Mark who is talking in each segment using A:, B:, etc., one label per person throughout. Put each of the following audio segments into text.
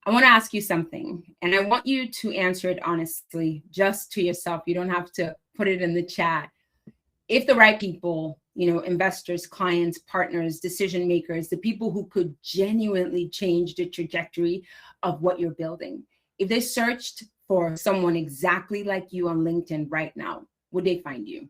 A: I want to ask you something, and I want you to answer it honestly, just to yourself. You don't have to put it in the chat. If the right people, investors, clients, partners, decision makers, the people who could genuinely change the trajectory of what you're building, if they searched for someone exactly like you on LinkedIn right now, would they find you?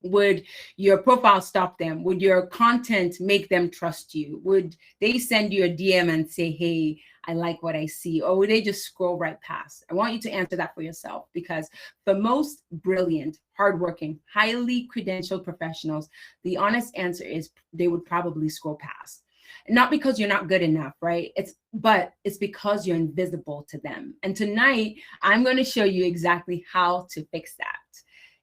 A: Would your profile stop them? Would your content make them trust you? Would they send you a DM and say, hey, I like what I see? Or would they just scroll right past? I want you to answer that for yourself, because for most brilliant, hardworking, highly credentialed professionals, the honest answer is they would probably scroll past. Not because you're not good enough, right? But it's because you're invisible to them. And tonight, I'm going to show you exactly how to fix that.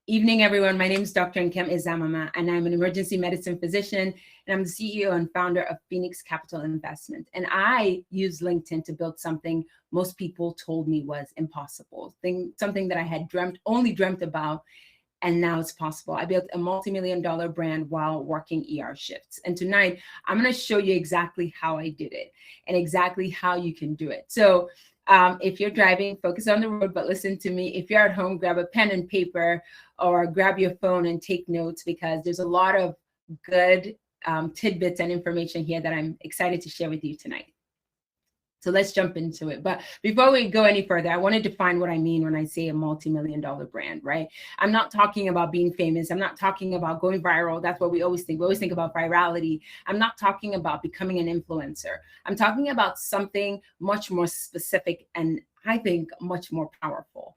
A: Evening, everyone. My name is Dr. Nkem Izamama, and I'm an emergency medicine physician, and I'm the CEO and founder of Phoenix Capital Investment. And I use LinkedIn to build something most people told me was impossible, something that I had only dreamt about, and now it's possible. I built a multi-million-dollar brand while working ER shifts. And tonight, I'm going to show you exactly how I did it and exactly how you can do it. So if you're driving, focus on the road, but listen to me. If you're at home, grab a pen and paper or grab your phone and take notes, because there's a lot of good tidbits and information here that I'm excited to share with you tonight. So let's jump into it. But before we go any further, I want to define what I mean when I say a multi-million-dollar brand, right? I'm not talking about being famous. I'm not talking about going viral. That's what we always think. We always think about virality. I'm not talking about becoming an influencer. I'm talking about something much more specific and I think much more powerful.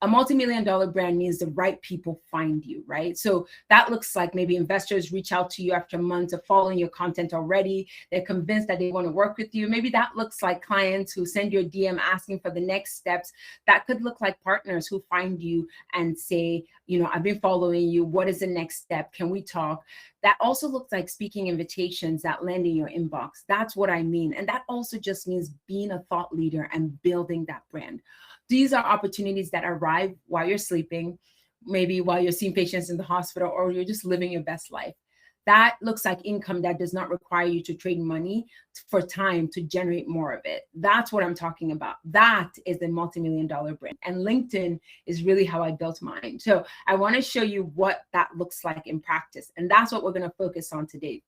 A: A multi-million-dollar brand means the right people find you, right? So that looks like maybe investors reach out to you after months of following your content already. They're convinced that they want to work with you. Maybe that looks like clients who send you a DM asking for the next steps. That could look like partners who find you and say, I've been following you. What is the next step? Can we talk? That also looks like speaking invitations that land in your inbox. That's what I mean. And that also just means being a thought leader and building that brand. These are opportunities that arrive while you're sleeping, maybe while you're seeing patients in the hospital, or you're just living your best life. That looks like income that does not require you to trade money for time to generate more of it. That's what I'm talking about. That is a multi-million-dollar brand. And LinkedIn is really how I built mine. So I want to show you what that looks like in practice. And that's what we're going to focus on today.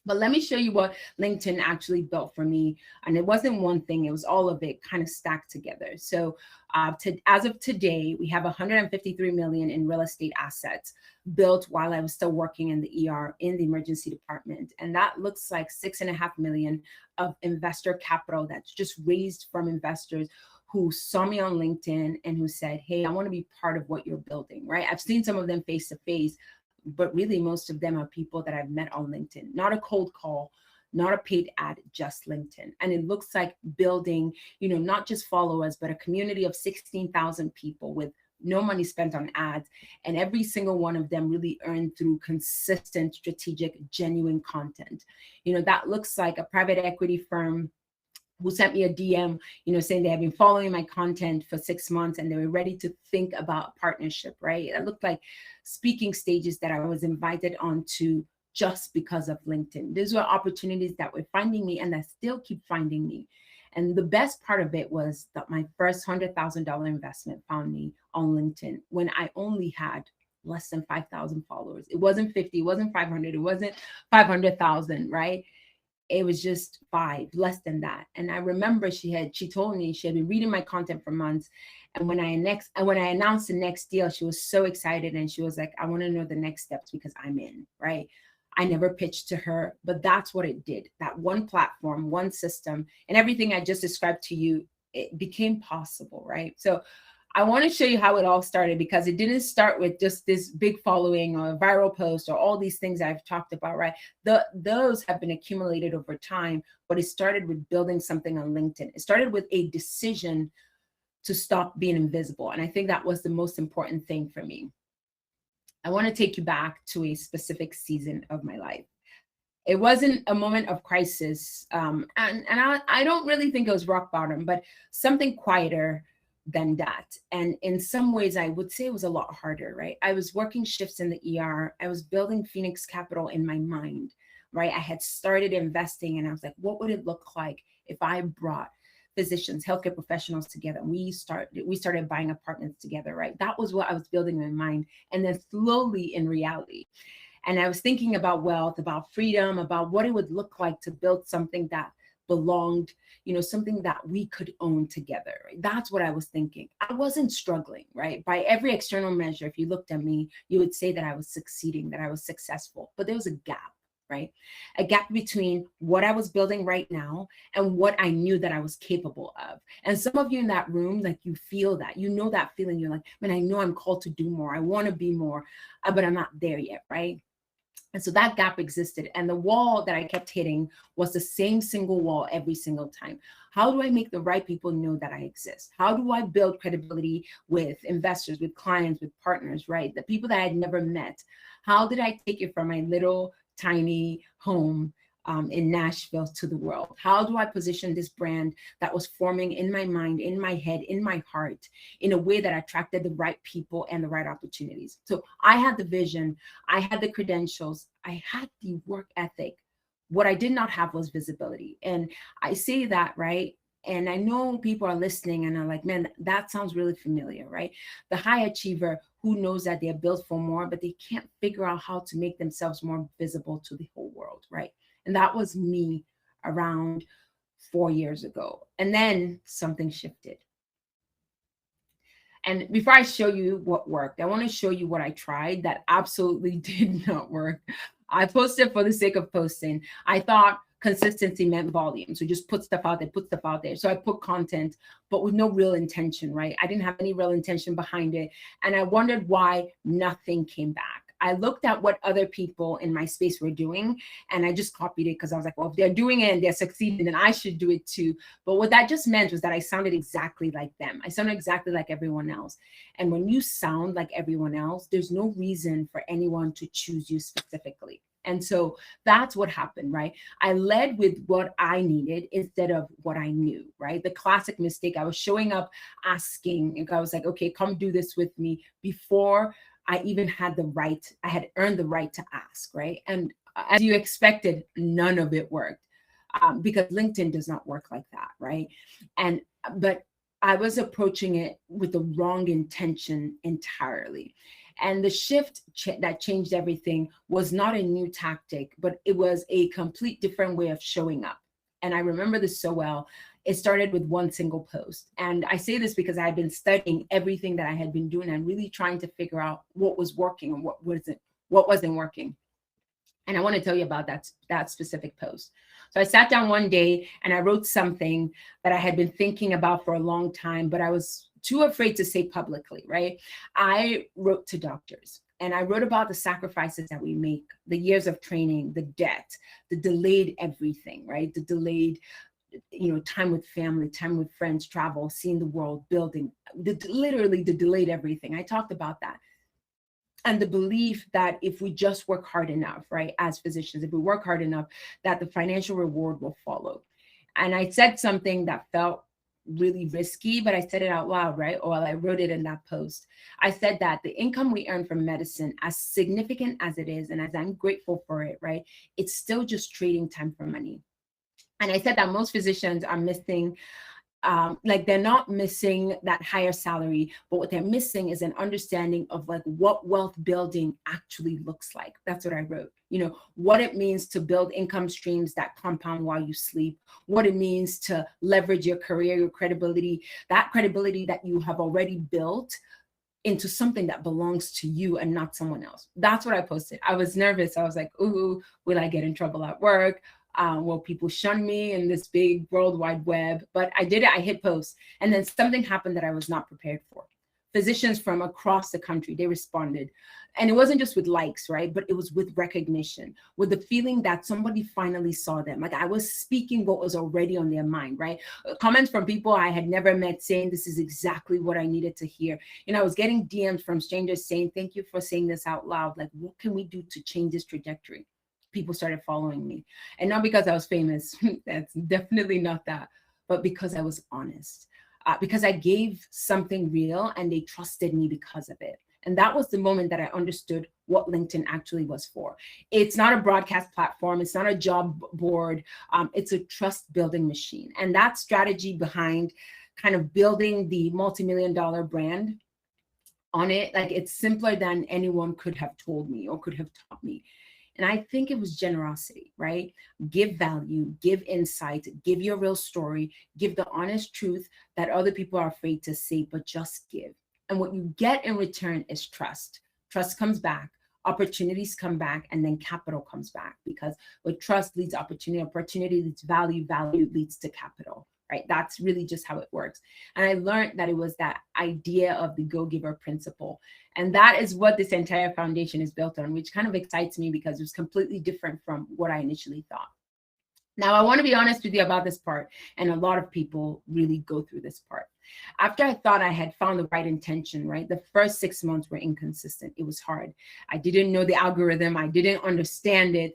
A: But let me show you what LinkedIn actually built for me. And it wasn't one thing, it was all of it kind of stacked together. So as of today, we have 153 million in real estate assets built while I was still working in the ER in the emergency department. And that looks like 6.5 million of investor capital that's just raised from investors who saw me on LinkedIn and who said, hey, I want to be part of what you're building, right? I've seen some of them face to face, but really most of them are people that I've met on LinkedIn, not a cold call, not a paid ad, just LinkedIn. And it looks like building, not just followers, but a community of 16,000 people with no money spent on ads. And every single one of them really earned through consistent, strategic, genuine content. That looks like a private equity firm who sent me a DM, saying they had been following my content for 6 months and they were ready to think about partnership, right? It looked like speaking stages that I was invited onto just because of LinkedIn. These were opportunities that were finding me and that still keep finding me. And the best part of it was that my first $100,000 investment found me on LinkedIn when I only had less than 5,000 followers. It wasn't 50, it wasn't 500, it wasn't 500,000, right? It was just 5, less than that. And I remember she told me she had been reading my content for months. And when I announced the next deal, she was so excited. And she was like, I want to know the next steps because I'm in, right? I never pitched to her, but that's what it did. That one platform, one system, and everything I just described to you, it became possible, right? So I want to show you how it all started, because it didn't start with just this big following or a viral post or all these things I've talked about, right? Those have been accumulated over time, but it started with building something on LinkedIn. It started with a decision to stop being invisible. And I think that was the most important thing for me. I want to take you back to a specific season of my life. It wasn't a moment of crisis. And I don't really think it was rock bottom, but something quieter than that. And in some ways, I would say it was a lot harder, right? I was working shifts in the ER. I was building Phoenix Capital in my mind, right? I had started investing and I was like, what would it look like if I brought physicians, healthcare professionals together. We started buying apartments together, right? That was what I was building in my mind. And then slowly in reality. And I was thinking about wealth, about freedom, about what it would look like to build something that belonged, something that we could own together. Right? That's what I was thinking. I wasn't struggling, right? By every external measure, if you looked at me, you would say that I was succeeding, that I was successful. But there was a gap, right? A gap between what I was building right now and what I knew that I was capable of. And some of you in that room, like you feel that, that feeling. You're like, man, I know I'm called to do more. I want to be more, but I'm not there yet, right? And so that gap existed. And the wall that I kept hitting was the same single wall every single time. How do I make the right people know that I exist? How do I build credibility with investors, with clients, with partners, right? The people that I had never met. How did I take it from my little tiny home in Nashville to the world? How do I position this brand that was forming in my mind, in my head, in my heart, in a way that attracted the right people and the right opportunities? So I had the vision, I had the credentials, I had the work ethic. What I did not have was visibility. And I say that, right? And I know people are listening and are like, man, that sounds really familiar, right? The high achiever who knows that they're built for more, but they can't figure out how to make themselves more visible to the whole world, right? And that was me around 4 years ago. And then something shifted. And before I show you what worked, I want to show you what I tried that absolutely did not work. I posted for the sake of posting. I thought consistency meant volume. So just put stuff out there. So I put content, but with no real intention, right? I didn't have any real intention behind it. And I wondered why nothing came back. I looked at what other people in my space were doing, and I just copied it because I was like, well, if they're doing it and they're succeeding, then I should do it too. But what that just meant was that I sounded exactly like them. I sounded exactly like everyone else. And when you sound like everyone else, there's no reason for anyone to choose you specifically. And so that's what happened, right? I led with what I needed instead of what I knew, right? The classic mistake. I was showing up asking, and I was like, okay, come do this with me before I even had the right, I had earned the right to ask, right? And as you expected, none of it worked because LinkedIn does not work like that, right? But I was approaching it with the wrong intention entirely. And the shift that changed everything was not a new tactic, but it was a complete different way of showing up. And I remember this so well. It started with one single post. And I say this because I had been studying everything that I had been doing and really trying to figure out what was working and what wasn't working. And I want to tell you about that specific post. So I sat down one day and I wrote something that I had been thinking about for a long time, but I was too afraid to say publicly, right? I wrote to doctors. And I wrote about the sacrifices that we make, the years of training, the debt, the delayed everything, right? The delayed time with family, time with friends, travel, seeing the world, building, literally the delayed everything. I talked about that. And the belief that if we just work hard enough, right, as physicians, if we work hard enough, that the financial reward will follow. And I said something that felt really risky, but I said it out loud, right? Or I wrote it in that post. I said that the income we earn from medicine, as significant as it is, and as I'm grateful for it, right, it's still just trading time for money. And I said that most physicians are missing, like they're not missing that higher salary, but what they're missing is an understanding of like what wealth building actually looks like. That's what I wrote. What it means to build income streams that compound while you sleep, what it means to leverage your career, your credibility, that credibility that you have already built into something that belongs to you and not someone else. That's what I posted. I was nervous. I was like, ooh, will I get in trouble at work? Will people shun me in this big world wide web? But I did it. I hit post. And then something happened that I was not prepared for. Physicians from across the country, they responded. And it wasn't just with likes, right? But it was with recognition, with the feeling that somebody finally saw them. Like I was speaking what was already on their mind, right? Comments from people I had never met saying, this is exactly what I needed to hear. I was getting DMs from strangers saying, thank you for saying this out loud. Like, what can we do to change this trajectory? People started following me. And not because I was famous. That's definitely not that. But because I was honest. Because I gave something real and they trusted me because of it. And that was the moment that I understood what LinkedIn actually was for. It's not a broadcast platform. It's not a job board. It's a trust building machine. And that strategy behind kind of building the multi-million-dollar brand on it, like, it's simpler than anyone could have told me or could have taught me. And I think it was generosity, right? Give value, give insight, give your real story, give the honest truth that other people are afraid to say, but just give. And what you get in return is trust. Trust comes back, opportunities come back, and then capital comes back, because with trust leads opportunity, opportunity leads value, value leads to capital, right? That's really just how it works. And I learned that it was that idea of the go-giver principle. And that is what this entire foundation is built on, which kind of excites me because it was completely different from what I initially thought. Now, I want to be honest with you about this part, and a lot of people really go through this part. After I thought I had found the right intention, right, the first 6 months were inconsistent. It was hard. I didn't know the algorithm. I didn't understand it.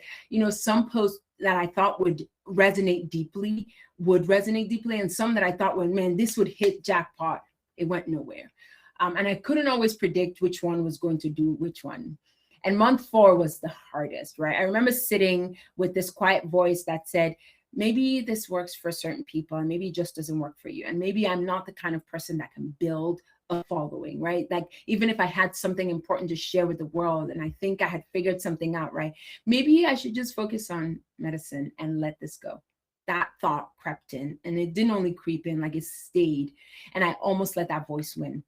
A: Some posts that I thought would resonate deeply, and some that I thought, well, man, this would hit jackpot. It went nowhere. And I couldn't always predict which one was going to do which one. And month 4 was the hardest, right? I remember sitting with this quiet voice that said, maybe this works for certain people and maybe it just doesn't work for you. And maybe I'm not the kind of person that can build a following, right? Like, even if I had something important to share with the world and I think I had figured something out, right? Maybe I should just focus on medicine and let this go. That thought crept in, and it didn't only creep in, like, it stayed. And I almost let that voice win.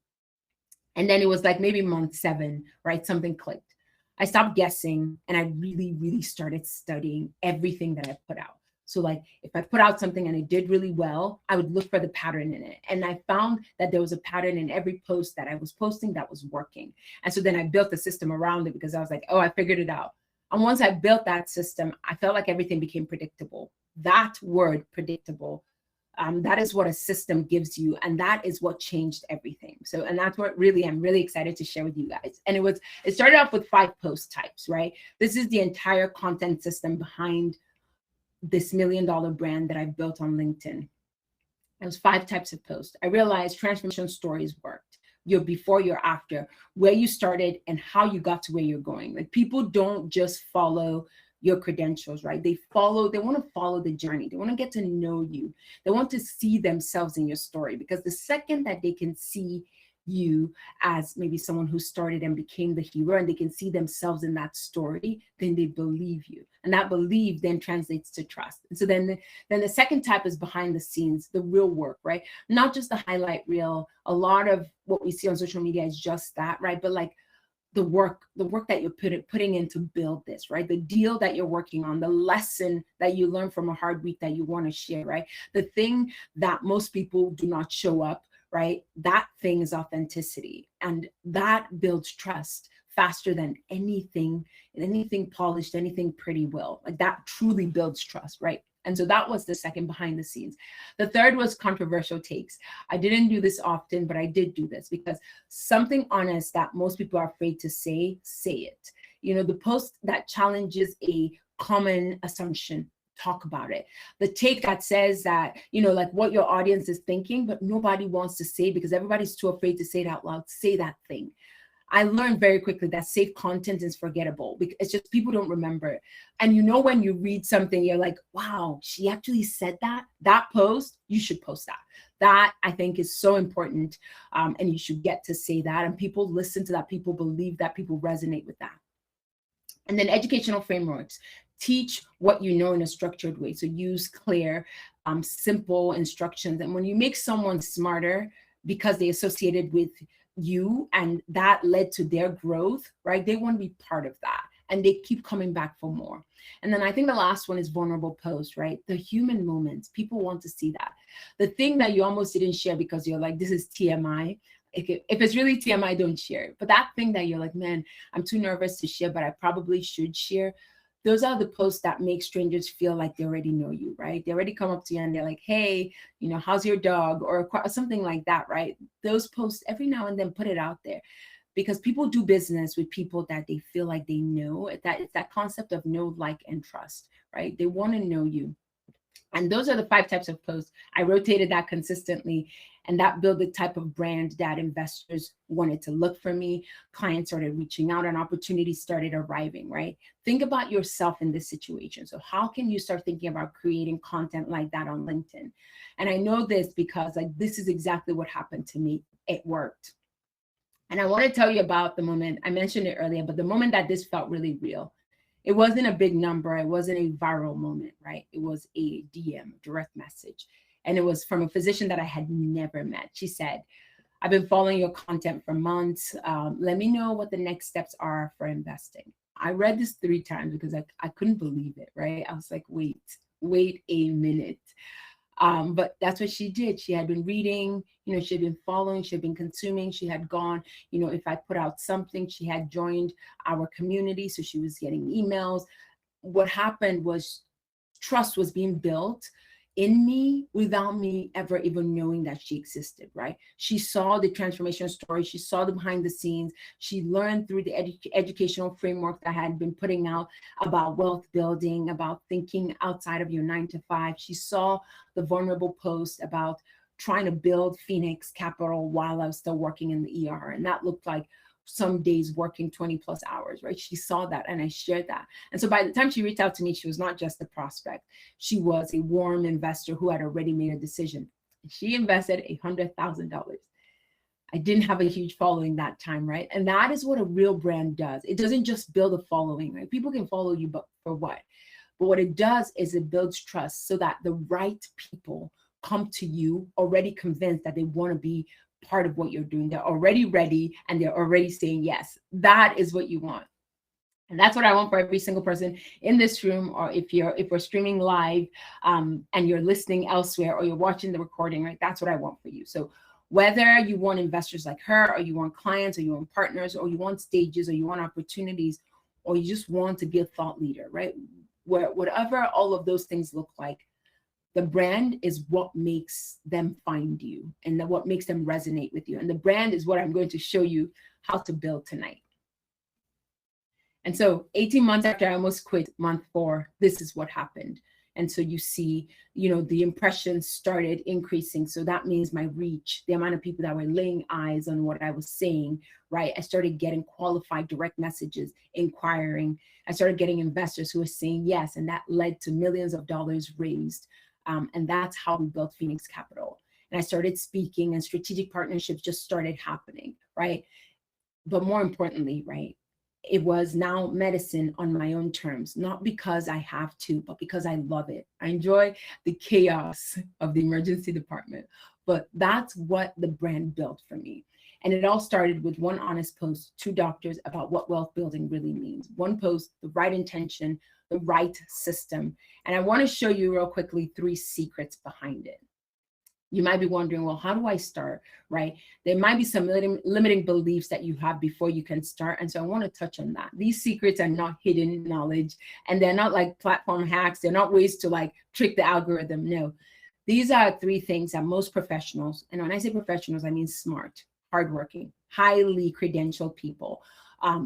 A: And then it was like maybe month 7, right? Something clicked. I stopped guessing and I really, really started studying everything that I put out. So, like, if I put out something and it did really well, I would look for the pattern in it. And I found that there was a pattern in every post that I was posting that was working. And so then I built a system around it, because I was like, oh, I figured it out. And once I built that system, I felt like everything became predictable. That word, predictable, that is what a system gives you, and that is what changed everything. So, and that's what really I'm really excited to share with you guys. And it started off with 5 post types, right? This is the entire content system behind this $1 million brand that I built on LinkedIn. It was 5 types of posts. I realized transformation stories worked. Your before, your after, where you started and how you got to where you're going. Like, people don't just follow your credentials, right? They want to follow the journey. They want to get to know you. They want to see themselves in your story, because the second that they can see you as maybe someone who started and became the hero, and they can see themselves in that story, then they believe you. And that belief then translates to trust. And so then the second type is behind the scenes, the real work, right? Not just the highlight reel. A lot of what we see on social media is just that, right? But like, the work that you're putting in to build this, right? The deal that you're working on, the lesson that you learn from a hard week that you want to share, right? The thing that most people do not show up, right? That thing is authenticity, and that builds trust faster than anything polished, anything pretty will. Like, that truly builds trust, right? And so that was the second behind the scenes. The third was controversial takes. I didn't do this often, but I did do this because something honest that most people are afraid to say it. The post that challenges a common assumption, talk about it. The take that says that, like, what your audience is thinking, but nobody wants to say because everybody's too afraid to say it out loud. Say that thing. I learned very quickly that safe content is forgettable, because it's just people don't remember it. And when you read something, you're like, wow, she actually said that. That post, you should post that. That, I think, is so important. And you should get to say that. And people listen to that. People believe that. People resonate with that. And then educational frameworks. Teach what you know in a structured way. So use clear, simple instructions. And when you make someone smarter because they associated with you and that led to their growth, right? They want to be part of that, and they keep coming back for more. And then I think the last one is vulnerable post, right? The human moments. People want to see that. The thing that you almost didn't share because you're like, this is TMI. If it's really TMI, don't share it. But that thing that you're like, man, I'm too nervous to share, but I probably should share. Those are the posts that make strangers feel like they already know you, right? They already come up to you and they're like, hey, how's your dog? Or something like that, right? Those posts, every now and then, put it out there, because people do business with people that they feel like they know. It's that concept of know, like, and trust, right? They want to know you. And those are the 5 types of posts. I rotated that consistently, and that built the type of brand that investors wanted to look for me. Clients started reaching out and opportunities started arriving, right? Think about yourself in this situation. So how can you start thinking about creating content like that on LinkedIn? And I know this because like this is exactly what happened to me. It worked. And I want to tell you about the moment, I mentioned it earlier, but the moment that this felt really real. It wasn't a big number. It wasn't a viral moment, right? It was a DM, direct message. And it was from a physician that I had never met. She said, I've been following your content for months. Let me know what the next steps are for investing. I read this 3 times because I couldn't believe it, right? I was like, wait a minute. But that's what she did. She had been reading, she had been following, she had been consuming, she had gone, if I put out something, she had joined our community. So she was getting emails. What happened was trust was being built in me without me ever even knowing that she existed, right? She saw the transformation story. She saw the behind the scenes. She learned through the educational framework that I had been putting out about wealth building, about thinking outside of your 9 to 5. She saw the vulnerable post about trying to build Phoenix Capital while I was still working in the ER. And that looked like some days working 20+ hours, right? She saw that and I shared that. And so by the time she reached out to me, she was not just a prospect. She was a warm investor who had already made a decision. She invested $100,000. I didn't have a huge following that time, right? And that is what a real brand does. It doesn't just build a following, right? People can follow you, but for what? But what it does is it builds trust so that the right people come to you already convinced that they want to be part of what you're doing. They're already ready and they're already saying yes. That is what you want. And that's what I want for every single person in this room, or if we're streaming live and you're listening elsewhere or you're watching the recording, right? That's what I want for you. So whether you want investors like her, or you want clients, or you want partners, or you want stages, or you want opportunities, or you just want to be a thought leader, right? Whatever all of those things look like, the brand is what makes them find you and what makes them resonate with you. And the brand is what I'm going to show you how to build tonight. And so 18 months after I almost quit, month 4, this is what happened. And so you see, the impressions started increasing. So that means my reach, the amount of people that were laying eyes on what I was saying, right? I started getting qualified direct messages, inquiring. I started getting investors who were saying yes. And that led to millions of dollars raised. And that's how we built Phoenix Capital. And I started speaking and strategic partnerships just started happening, right? But more importantly, right? It was now medicine on my own terms, not because I have to, but because I love it. I enjoy the chaos of the emergency department, but that's what the brand built for me. And it all started with one honest post, 2 doctors, about what wealth building really means. One post, the right intention, the right system. And I want to show you real quickly 3 secrets behind it. You might be wondering, well, how do I start, right? There might be some limiting beliefs that you have before you can start. And so I want to touch on that. These secrets are not hidden knowledge, and they're not like platform hacks. They're not ways to like trick the algorithm. No, these are 3 things that most professionals, and when I say professionals, I mean smart, hardworking, highly credentialed people,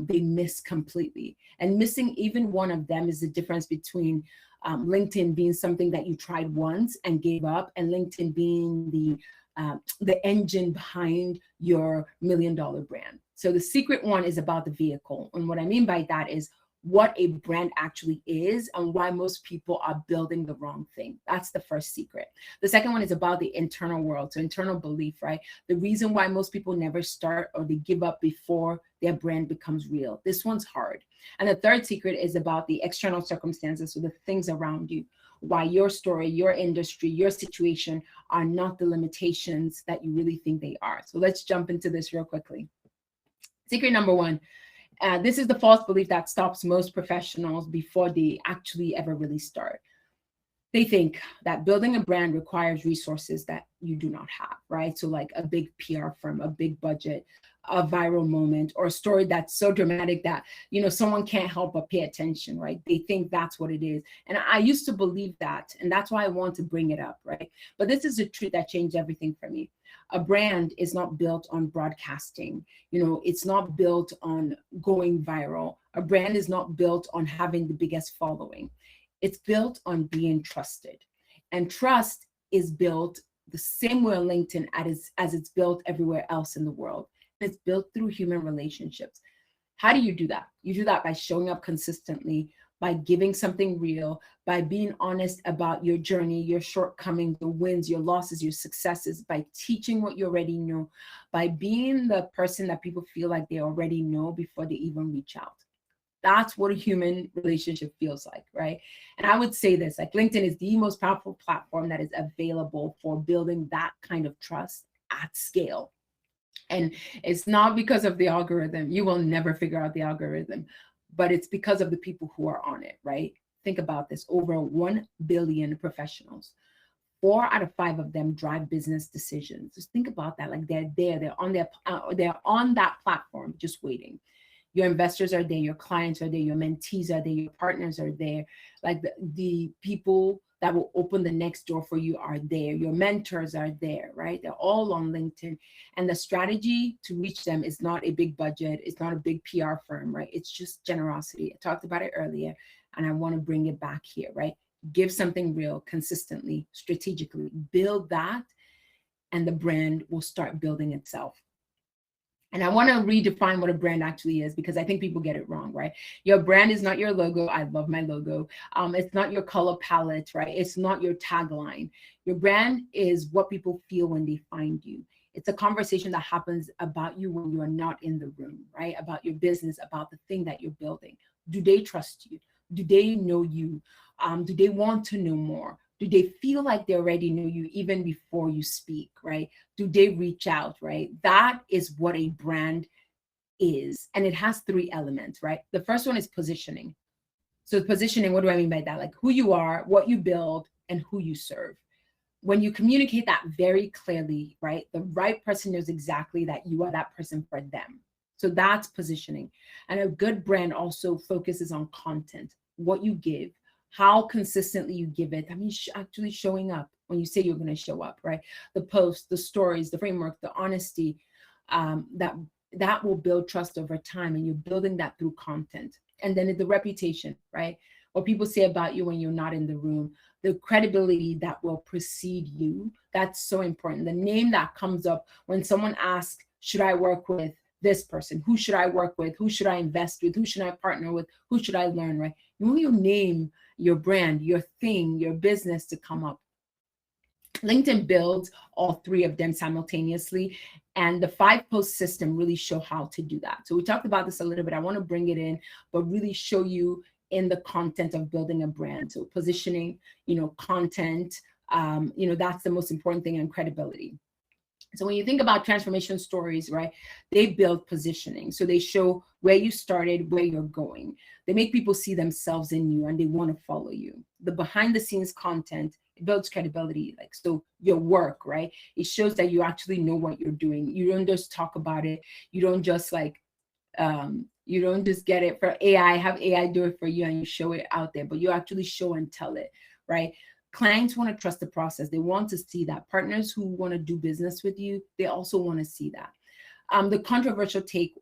A: they miss completely. And missing even one of them is the difference between LinkedIn being something that you tried once and gave up, and LinkedIn being the engine behind your $1 million brand. So the secret one is about the vehicle. And what I mean by that is what a brand actually is and why most people are building the wrong thing. That's the first secret. The second one is about the internal world, so internal belief, right? The reason why most people never start or they give up before their brand becomes real. This one's hard. And the third secret is about the external circumstances, so the things around you, why your story, your industry, your situation are not the limitations that you really think they are. So let's jump into this real quickly. Secret number 1. This is the false belief that stops most professionals before they actually ever really start. They think that building a brand requires resources that you do not have, right? So like a big PR firm, a big budget, a viral moment, or a story that's so dramatic that, someone can't help but pay attention, right? They think that's what it is. And I used to believe that, and that's why I want to bring it up, right? But this is the truth that changed everything for me. A brand is not built on broadcasting. It's not built on going viral. A brand is not built on having the biggest following. It's built on being trusted. And trust is built the same way on LinkedIn as it's built everywhere else in the world. It's built through human relationships. How do you do that? You do that by showing up consistently, by giving something real, by being honest about your journey, your shortcomings, your wins, your losses, your successes, by teaching what you already know, by being the person that people feel like they already know before they even reach out. That's what a human relationship feels like, right? And I would say this, like LinkedIn is the most powerful platform that is available for building that kind of trust at scale. And it's not because of the algorithm. You will never figure out the algorithm, but it's because of the people who are on it, right? Think about this, over 1 billion professionals. 4 out of 5 of them drive business decisions. Just think about that. Like they're there, they're on that platform, just waiting. Your investors are there, your clients are there, your mentees are there, your partners are there. Like the people that will open the next door for you are there. Your mentors are there, right? They're all on LinkedIn. And the strategy to reach them is not a big budget. It's not a big PR firm, right? It's just generosity. I talked about it earlier, and I want to bring it back here, right? Give something real, consistently, strategically. Build that, and the brand will start building itself. And I want to redefine what a brand actually is, because I think people get it wrong, right? Your brand is not your logo. I love my logo. It's not your color palette, right? It's not your tagline. Your brand is what people feel when they find you. It's a conversation that happens about you when you are not in the room, right? About your business, about the thing that you're building. Do they trust you? Do they know you? Do they want to know more? Do they feel like they already know you even before you speak, right? Do they reach out, right? That is what a brand is. And it has 3 elements, right? The first one is positioning. So positioning, what do I mean by that? Like who you are, what you build, and who you serve. When you communicate that very clearly, right? The right person knows exactly that you are that person for them. So that's positioning. And a good brand also focuses on content, what you give, how consistently you give it. I mean, actually showing up when you say you're going to show up, right? The posts, the stories, the framework, the honesty, that will build trust over time, and you're building that through content. And then the reputation, right? What people say about you when you're not in the room, the credibility that will precede you. That's so important. The name that comes up when someone asks, should I work with this person? Who should I work with? Who should I invest with? Who should I partner with? Who should I learn, right? You want your name, your brand, your thing, your business to come up. LinkedIn builds all 3 of them simultaneously, and the 5-post system really show how to do that. So we talked about this a little bit. I want to bring it in, but really show you in the content of building a brand. So positioning, content, that's the most important thing, and credibility. So when you think about transformation stories, right, they build positioning. So they show where you started, where you're going. They make people see themselves in you, and they want to follow you. The behind the scenes content, it builds credibility. Like, so your work, right? It shows that you actually know what you're doing. You don't just talk about it. You don't just you don't just get it for AI, have AI do it for you and you show it out there, but you actually show and tell it, right? Clients want to trust the process. They want to see that. Partners who want to do business with you, they also want to see that. The controversial take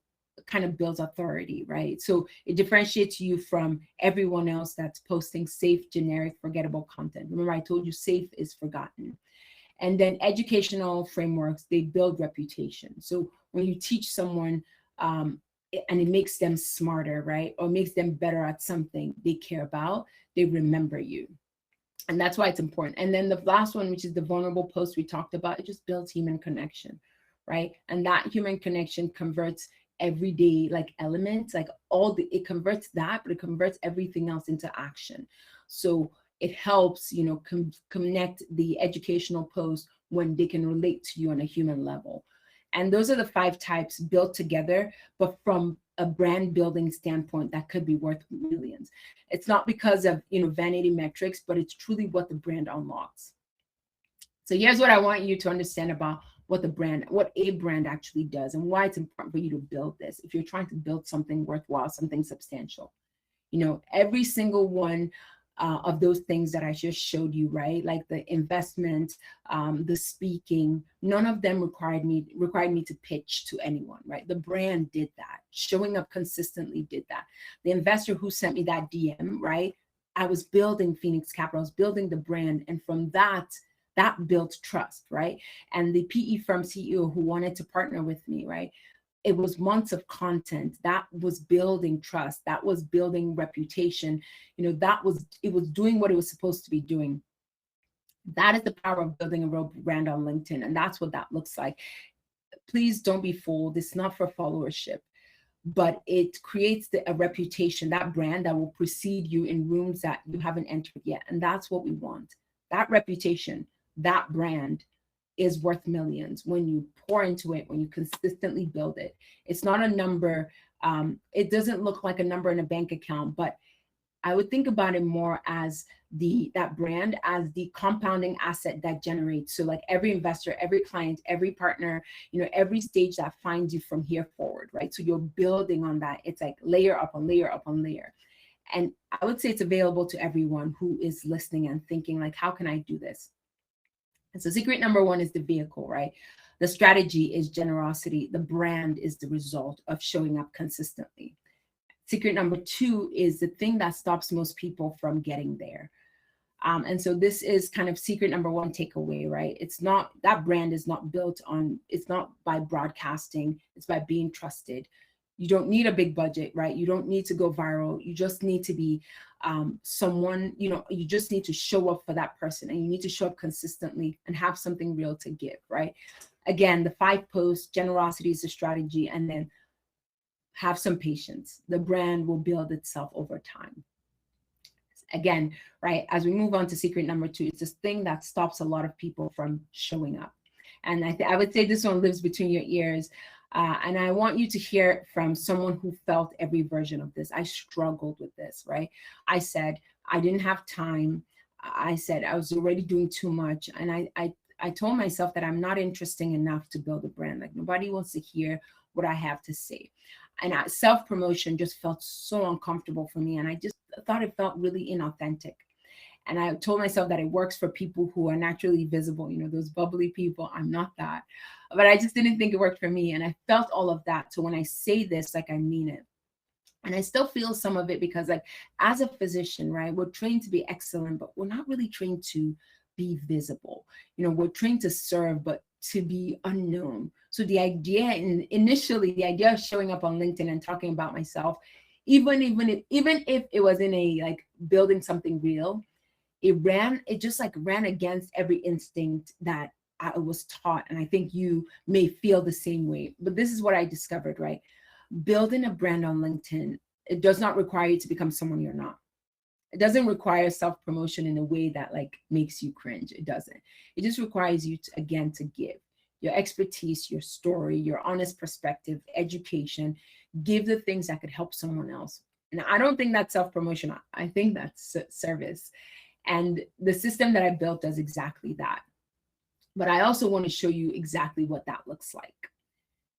A: kind of builds authority, right? So it differentiates you from everyone else that's posting safe, generic, forgettable content. Remember, I told you safe is forgotten. And then educational frameworks, they build reputation. So when you teach someone and it makes them smarter, right? Or makes them better at something they care about, they remember you. And that's why it's important. And then the last one, which is the vulnerable post we talked about, it just builds human connection, right? And that human connection converts everyday elements, it converts that, but it converts everything else into action. So it helps, connect the educational post when they can relate to you on a human level. And those are the 5 types built together, but from a brand building standpoint that could be worth millions. It's not because of vanity metrics, but it's truly what the brand unlocks. So here's what I want you to understand about what a brand actually does, and why it's important for you to build this if you're trying to build something worthwhile, something substantial. Every single one of those things that I just showed you, right? Like the investment, the speaking, none of them required me to pitch to anyone, right? The brand did that. Showing up consistently did that. The investor who sent me that DM, right? I was building Phoenix Capital, I was building the brand. And from that built trust, right? And the PE firm CEO who wanted to partner with me, right? It was months of content that was building trust, that was building reputation. It was doing what it was supposed to be doing. That is the power of building a real brand on LinkedIn. And that's what that looks like. Please don't be fooled. It's not for followership, but it creates a reputation, that brand that will precede you in rooms that you haven't entered yet. And that's what we want. That reputation, that brand is worth millions when you pour into it, when you consistently build it. It's not a number. It doesn't look like a number in a bank account, but I would think about it more as that brand as the compounding asset that generates. So like every investor, every client, every partner, every stage that finds you from here forward, right? So you're building on that. It's like layer up on layer up on layer. And I would say it's available to everyone who is listening and thinking like, how can I do this? And so secret number one is the vehicle, right? The strategy is generosity. The brand is the result of showing up consistently. Secret number two is the thing that stops most people from getting there. And so this is kind of secret number one takeaway, right? It's not, that brand is not built on, it's not by broadcasting, it's by being trusted. You don't need a big budget, right? You don't need to go viral. You just need to be someone, you just need to show up for that person, and you need to show up consistently and have something real to give, right? Again, the 5 posts, generosity is the strategy, and then have some patience. The brand will build itself over time. Again, right, as we move on to secret number 2, it's this thing that stops a lot of people from showing up. And I would say this one lives between your ears. And I want you to hear from someone who felt every version of this. I struggled with this, right? I said, I didn't have time. I said, I was already doing too much. And I told myself that I'm not interesting enough to build a brand. Like nobody wants to hear what I have to say. And self-promotion just felt so uncomfortable for me. And I just thought it felt really inauthentic. And I told myself that it works for people who are naturally visible, those bubbly people. I'm not that. But I just didn't think it worked for me. And I felt all of that. So when I say this, like I mean it. And I still feel some of it because like as a physician, right, we're trained to be excellent, but we're not really trained to be visible. We're trained to serve, but to be unknown. So the idea, initially, the idea of showing up on LinkedIn and talking about myself, even if it was in a like building something real, it just like ran against every instinct that I was taught. And I think you may feel the same way. But this is what I discovered, right? Building a brand on LinkedIn, it does not require you to become someone you're not. It doesn't require self-promotion in a way that like makes you cringe. It doesn't. It just requires you to, again, to give your expertise, your story, your honest perspective, education, give the things that could help someone else. And I don't think that's self-promotion. I think that's service. And the system that I built does exactly that. But I also want to show you exactly what that looks like.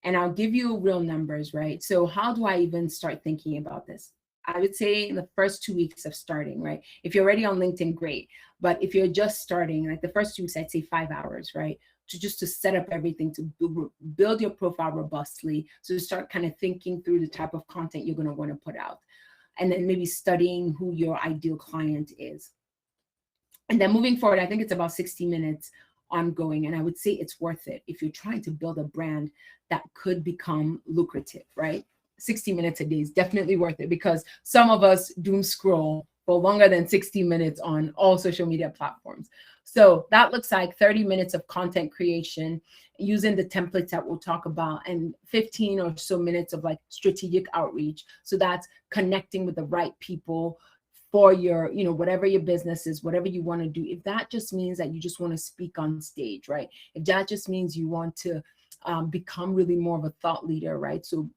A: And I'll give you real numbers, right? So how do I even start thinking about this? I would say in the first 2 weeks of starting, right? If you're already on LinkedIn, great. But if you're just starting, like the first 2 weeks, I'd say 5 hours, right? To set up everything, to build your profile robustly. So to start kind of thinking through the type of content you're going to want to put out. And then maybe studying who your ideal client is. And then moving forward, I think it's about 60 minutes ongoing. And I would say it's worth it if you're trying to build a brand that could become lucrative, right? 60 minutes a day is definitely worth it because some of us doom scroll for longer than 60 minutes on all social media platforms. So that looks like 30 minutes of content creation using the templates that we'll talk about, and 15 or so minutes of like strategic outreach. So that's connecting with the right people for your, whatever your business is, whatever you want to do. If that just means that you just want to speak on stage, right? If that just means you want to become really more of a thought leader, right? So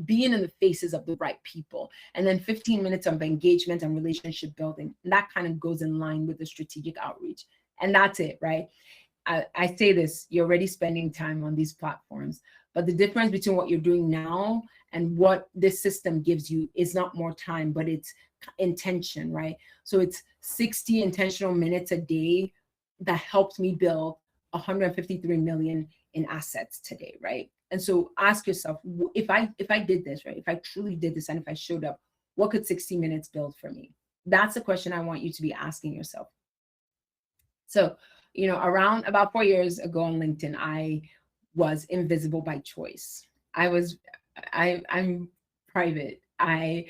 A: being in the faces of the right people. And then 15 minutes of engagement and relationship building. And that kind of goes in line with the strategic outreach. And that's it, right? I say this, you're already spending time on these platforms, but the difference between what you're doing now and what this system gives you is not more time, but it's intention, right? So it's 60 intentional minutes a day that helped me build 153 million in assets today, right? And so ask yourself, if I did this, right? If I truly did this and if I showed up, what could 60 minutes build for me? That's the question I want you to be asking yourself. So, around about 4 years ago on LinkedIn, I was invisible by choice. I'm private. I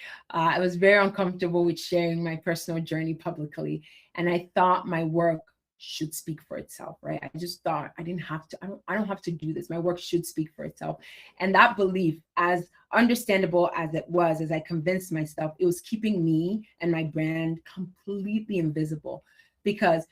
A: was very uncomfortable with sharing my personal journey publicly, and I thought my work should speak for itself, right? I just thought I didn't have to. I don't have to do this. My work should speak for itself, and that belief, as understandable as it was, as I convinced myself, it was keeping me and my brand completely invisible, because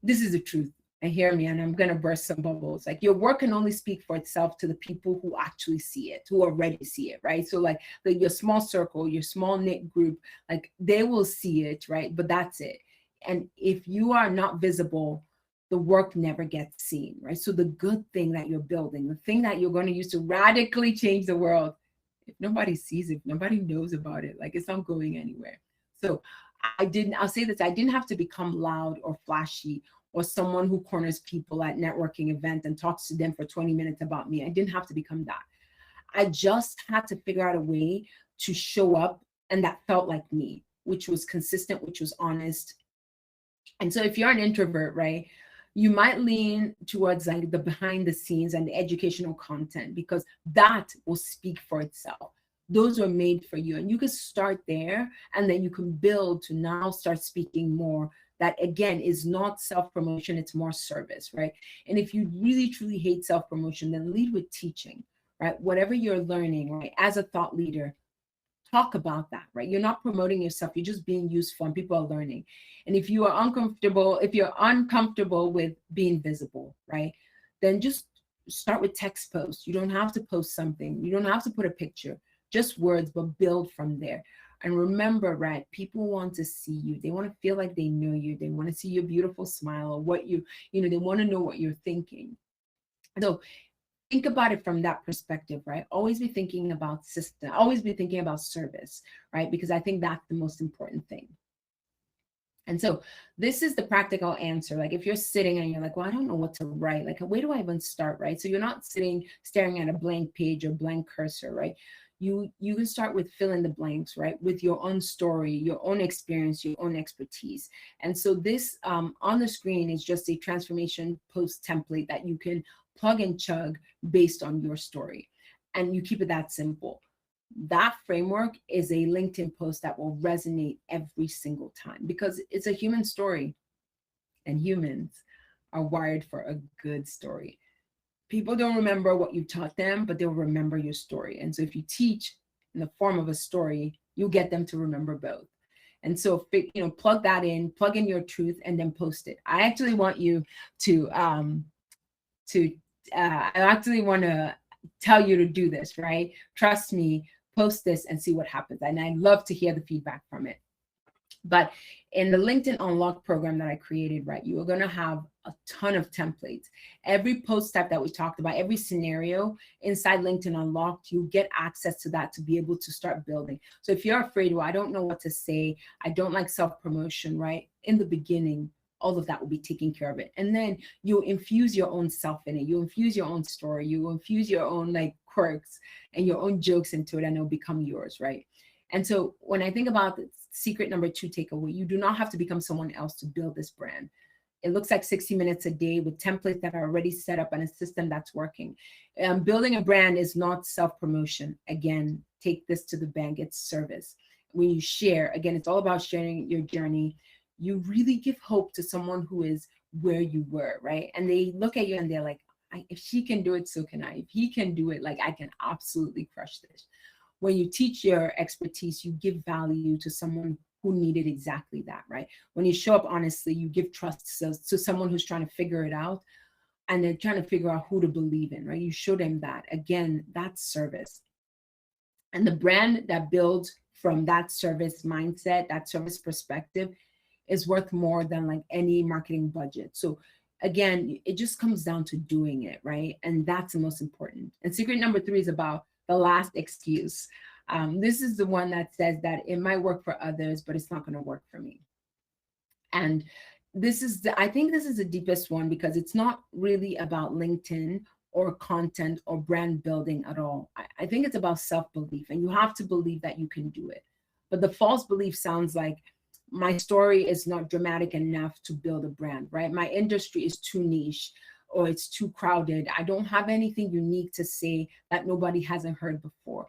A: this is the truth. And hear me, and I'm gonna burst some bubbles. Like, your work can only speak for itself to the people who actually see it, who already see it, right? So like your small circle, your small knit group, like they will see it, right? But that's it. And if you are not visible, the work never gets seen, right? So the good thing that you're building, the thing that you're going to use to radically change the world, if nobody sees it, if nobody knows about it, like, it's not going anywhere. So I'll say this, I didn't have to become loud or flashy or someone who corners people at networking event and talks to them for 20 minutes about me. I didn't have to become that. I just had to figure out a way to show up, and that felt like me, which was consistent, which was honest. And so if you're an introvert, right, you might lean towards like the behind the scenes and the educational content, because that will speak for itself. Those were made for you, and you can start there, and then you can build to now start speaking more. That again is not self-promotion, it's more service, right? And if you really truly hate self-promotion, then lead with teaching, right? Whatever you're learning, right, as a thought leader, talk about that, right? You're not promoting yourself, you're just being useful, and people are learning. And if you're uncomfortable with being visible, right, then just start with text posts. You don't have to post something, you don't have to put a picture, just words, but build from there. And remember, right, people want to see you, they want to feel like they know you, they want to see your beautiful smile, or what they want to know what you're thinking. So think about it from that perspective, right? Always be thinking about system, always be thinking about service, right? Because I think that's the most important thing. And so this is the practical answer. Like, if you're sitting and you're like, well, I don't know what to write, like, where do I even start, right? So you're not sitting staring at a blank page or blank cursor, right? You can start with fill in the blanks, right? With your own story, your own experience, your own expertise. And so this on the screen is just a transformation post template that you can plug and chug based on your story. And you keep it that simple. That framework is a LinkedIn post that will resonate every single time, because it's a human story, and humans are wired for a good story. People don't remember what you taught them, but they'll remember your story. And so if you teach in the form of a story, you'll get them to remember both. And so, plug that in, plug in your truth, and then post it. I actually want you I actually want to tell you to do this, right? Trust me, post this and see what happens. And I'd love to hear the feedback from it. But in the LinkedIn Unlock program that I created, right, you are going to have a ton of templates. Every post type that we talked about, every scenario inside LinkedIn Unlocked, you get access to that to be able to start building. So if you're afraid, well, I don't know what to say, I don't like self-promotion, right? In the beginning, all of that will be taken care of it. And then you infuse your own self in it. You infuse your own story. You infuse your own like quirks and your own jokes into it, and it'll become yours, right? And so when I think about the secret number 2 takeaway, you do not have to become someone else to build this brand. It looks like 60 minutes a day with templates that are already set up and a system that's working. Building a brand is not self-promotion. Again, take this to the bank, it's service. When you share, again, it's all about sharing your journey. You really give hope to someone who is where you were, right? And they look at you and they're like, if she can do it, so can I. If he can do it, like, I can absolutely crush this. When you teach your expertise, you give value to someone who needed exactly that, right? When you show up honestly, you give trust to someone who's trying to figure it out, and they're trying to figure out who to believe in, right? You show them that. Again, that's service. And the brand that builds from that service mindset, that service perspective, is worth more than like any marketing budget. So again, it just comes down to doing it, right? And that's the most important. And secret number 3 is about the last excuse. This is the one that says that it might work for others, but it's not going to work for me. And I think this is the deepest one, because it's not really about LinkedIn or content or brand building at all. I think it's about self-belief, and you have to believe that you can do it. But the false belief sounds like, my story is not dramatic enough to build a brand, right? My industry is too niche or it's too crowded. I don't have anything unique to say that nobody hasn't heard before.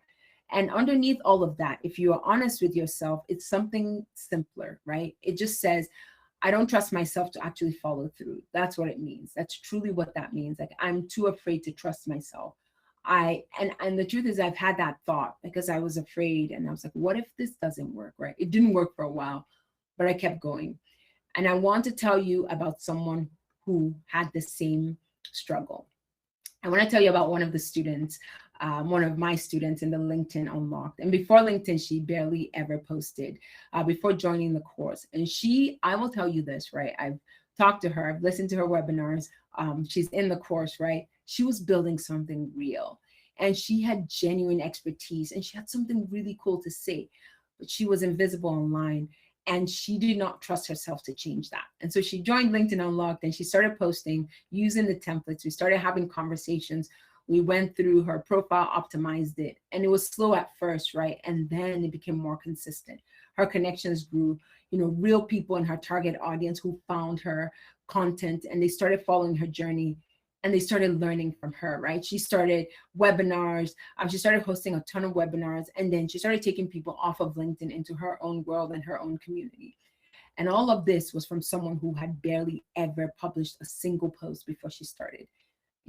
A: And underneath all of that, if you are honest with yourself, it's something simpler, right? It just says, I don't trust myself to actually follow through. That's what it means. That's truly what that means. Like, I'm too afraid to trust myself. And the truth is, I've had that thought because I was afraid, and I was like, what if this doesn't work, right? It didn't work for a while, but I kept going. And I want to tell you about someone who had the same struggle. I want to tell you about one of the students, one of my students in the LinkedIn Unlocked. And before LinkedIn, she barely ever posted before joining the course. And I will tell you this, right? I've talked to her, I've listened to her webinars. She's in the course, right? She was building something real, and she had genuine expertise, and she had something really cool to say, but she was invisible online. And she did not trust herself to change that. And so she joined LinkedIn Unlocked, and she started posting using the templates. We started having conversations. We went through her profile, optimized it, and it was slow at first, right? And then it became more consistent. Her connections grew, real people in her target audience who found her content, and they started following her journey, and they started learning from her, right? She started webinars. She started hosting a ton of webinars, and then she started taking people off of LinkedIn into her own world and her own community. And all of this was from someone who had barely ever published a single post before she started.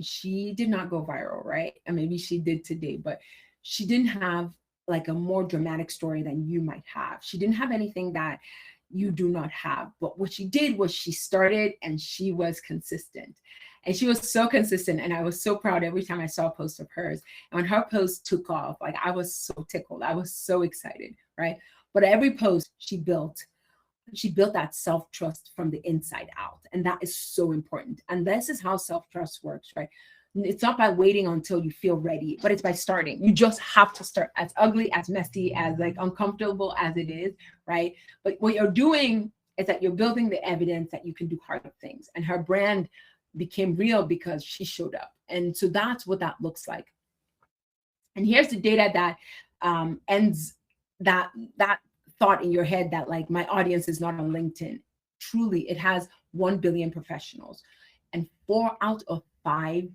A: She did not go viral, right? And maybe she did today, but she didn't have like a more dramatic story than you might have. She didn't have anything that you do not have. But what she did was she started, and she was consistent. And she was so consistent. And I was so proud every time I saw a post of hers. And when her post took off, like, I was so tickled. I was so excited, right? But every post she built that self-trust from the inside out. And that is so important. And this is how self-trust works, right? It's not by waiting until you feel ready, but it's by starting. You just have to start, as ugly, as messy, as like uncomfortable as it is, right? But what you're doing is that you're building the evidence that you can do hard things. And her brand became real because she showed up. And so that's what that looks like. And here's the data that ends that thought in your head that, like, my audience is not on LinkedIn. Truly, it has 1 billion professionals, and 4 out of 5,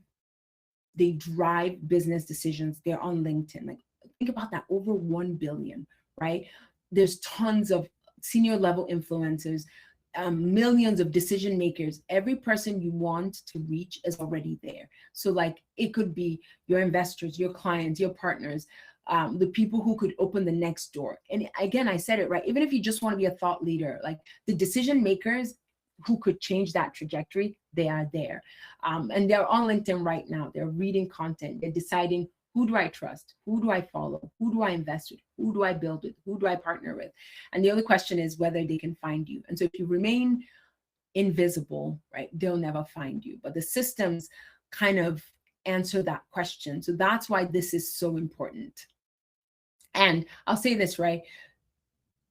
A: they drive business decisions. They're on LinkedIn. Like, think about that, over 1 billion, right? There's tons of senior level influencers, millions of decision makers. Every person you want to reach is already there. So, like, it could be your investors, your clients, your partners, the people who could open the next door. And again, I said it right. Even if you just want to be a thought leader, like, the decision makers who could change that trajectory, they are there. And they're on LinkedIn right now. They're reading content. They're deciding, who do I trust? Who do I follow? Who do I invest with? Who do I build with? Who do I partner with? And the only question is whether they can find you. And so if you remain invisible, right, they'll never find you. But the systems kind of answer that question. So that's why this is so important. And I'll say this, right?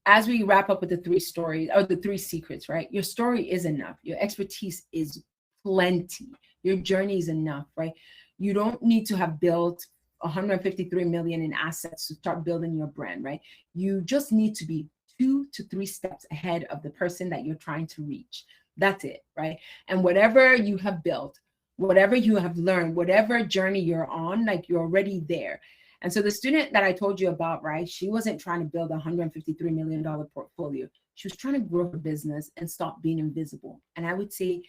A: As we wrap up with the 3 stories, or the 3 secrets, right? Your story is enough. Your expertise is plenty. Your journey is enough, right? You don't need to have built 153 million in assets to start building your brand, right? You just need to be 2 to 3 steps ahead of the person that you're trying to reach. That's it, right? And whatever you have built, whatever you have learned, whatever journey you're on, like, you're already there. And so the student that I told you about, right, she wasn't trying to build a $153 million portfolio. She was trying to grow her business and stop being invisible. And I would say,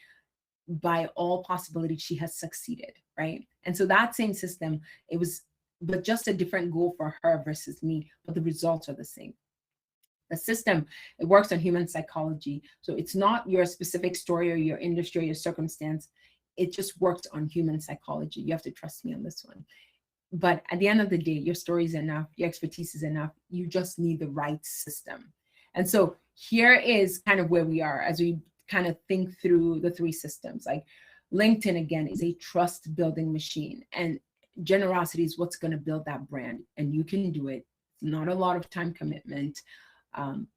A: by all possibility, she has succeeded, right? And so that same system, it was, but just a different goal for her versus me, but the results are the same. The system, it works on human psychology. So it's not your specific story or your industry or your circumstance. It just works on human psychology. You have to trust me on this one. But at the end of the day, your story is enough. Your expertise is enough. You just need the right system. And so here is kind of where we are as we kind of think through the 3 systems. Like, LinkedIn, again, is a trust building machine, and generosity is what's going to build that brand. And you can do it. Not a lot of time commitment.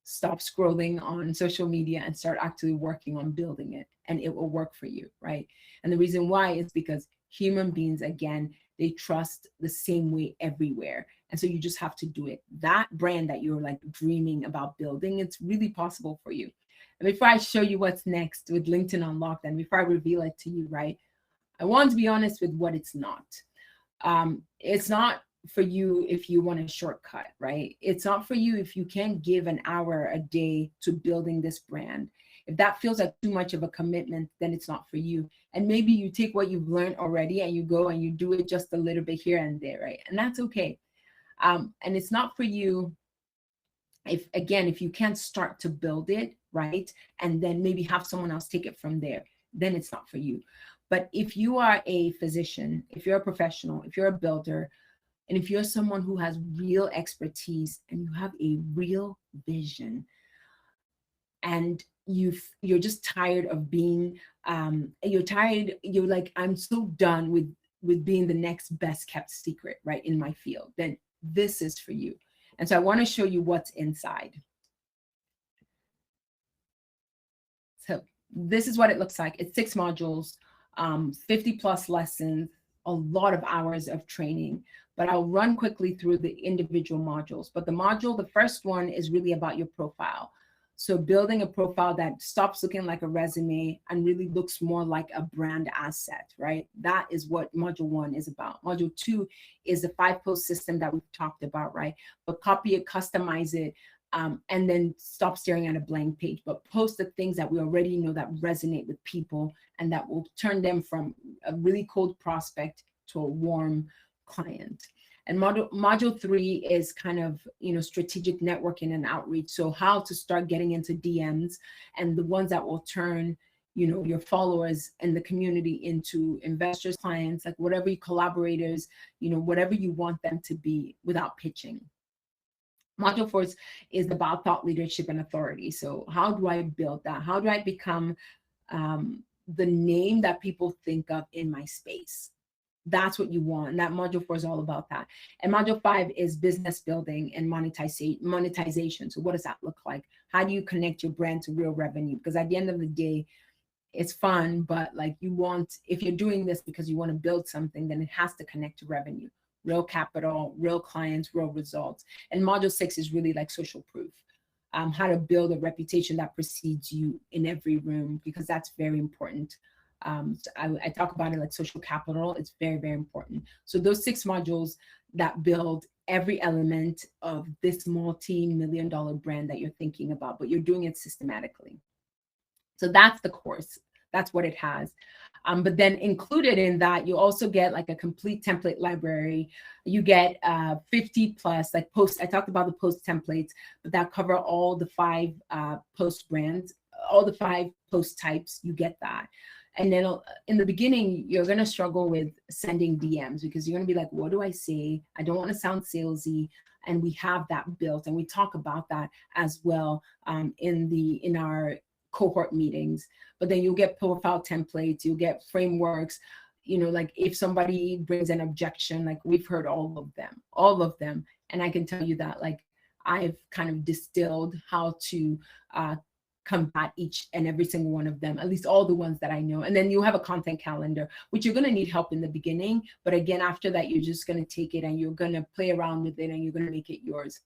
A: Stop scrolling on social media and start actually working on building it, and it will work for you, right? And the reason why is because human beings, again, they trust the same way everywhere. And so you just have to do it. That brand that you're like dreaming about building, it's really possible for you. And before I show you what's next with LinkedIn Unlocked, and before I reveal it to you, right, I want to be honest with what it's not. It's not for you if you want a shortcut, right? It's not for you if you can't give an hour a day to building this brand. If that feels like too much of a commitment, then it's not for you. And maybe you take what you've learned already and you go and you do it just a little bit here and there, right? And that's okay. And it's not for you if you can't start to build it, right, and then maybe have someone else take it from there, then it's not for you. But if you are a physician, if you're a professional, if you're a builder, and if you're someone who has real expertise and you have a real vision, and you're just tired of being you're like, I'm so done with being the next best kept secret, right, in my field, then this is for you. And so I want to show you what's inside. So this is what it looks like. It's 6 modules, 50 plus lessons, a lot of hours of training, but I'll run quickly through the individual modules. But the first one is really about your profile. So building a profile that stops looking like a resume and really looks more like a brand asset, right? That is what module 1 is about. Module 2 is the 5-post system that we've talked about, right? But copy it, customize it, and then stop staring at a blank page, but post the things that we already know that resonate with people and that will turn them from a really cold prospect to a warm client. And module 3 is kind of, strategic networking and outreach. So how to start getting into DMs and the ones that will turn, your followers and the community into investors, clients, like whatever your collaborators, whatever you want them to be without pitching. Module 4 is about thought leadership and authority. So how do I build that? How do I become the name that people think of in my space? That's what you want. And that module 4 is all about that. And module 5 is business building and monetization. So what does that look like? How do you connect your brand to real revenue? Because at the end of the day, it's fun, but like if you're doing this because you want to build something, then it has to connect to revenue, real capital, real clients, real results. And module 6 is really like social proof. How to build a reputation that precedes you in every room, because that's very important. So I talk about it like social capital. It's very, very important. So those 6 modules that build every element of this multi-million-dollar brand that you're thinking about, but you're doing it systematically. So that's the course. That's what it has. But then included in that, you also get like a complete template library. You get 50 plus like posts. I talked about the post templates, but that cover all the 5 post brands, all the 5 post types. You get that. And then in the beginning, you're going to struggle with sending DMs because you're going to be like, what do I say? I don't want to sound salesy. And we have that built. And we talk about that as well in our cohort meetings. But then you'll get profile templates, you'll get frameworks, like if somebody brings an objection, like we've heard all of them. And I can tell you that like I've kind of distilled how to combat each and every single one of them, at least all the ones that I know. And then you have a content calendar, which you're going to need help in the beginning. But again, after that, you're just going to take it and you're going to play around with it and you're going to make it yours.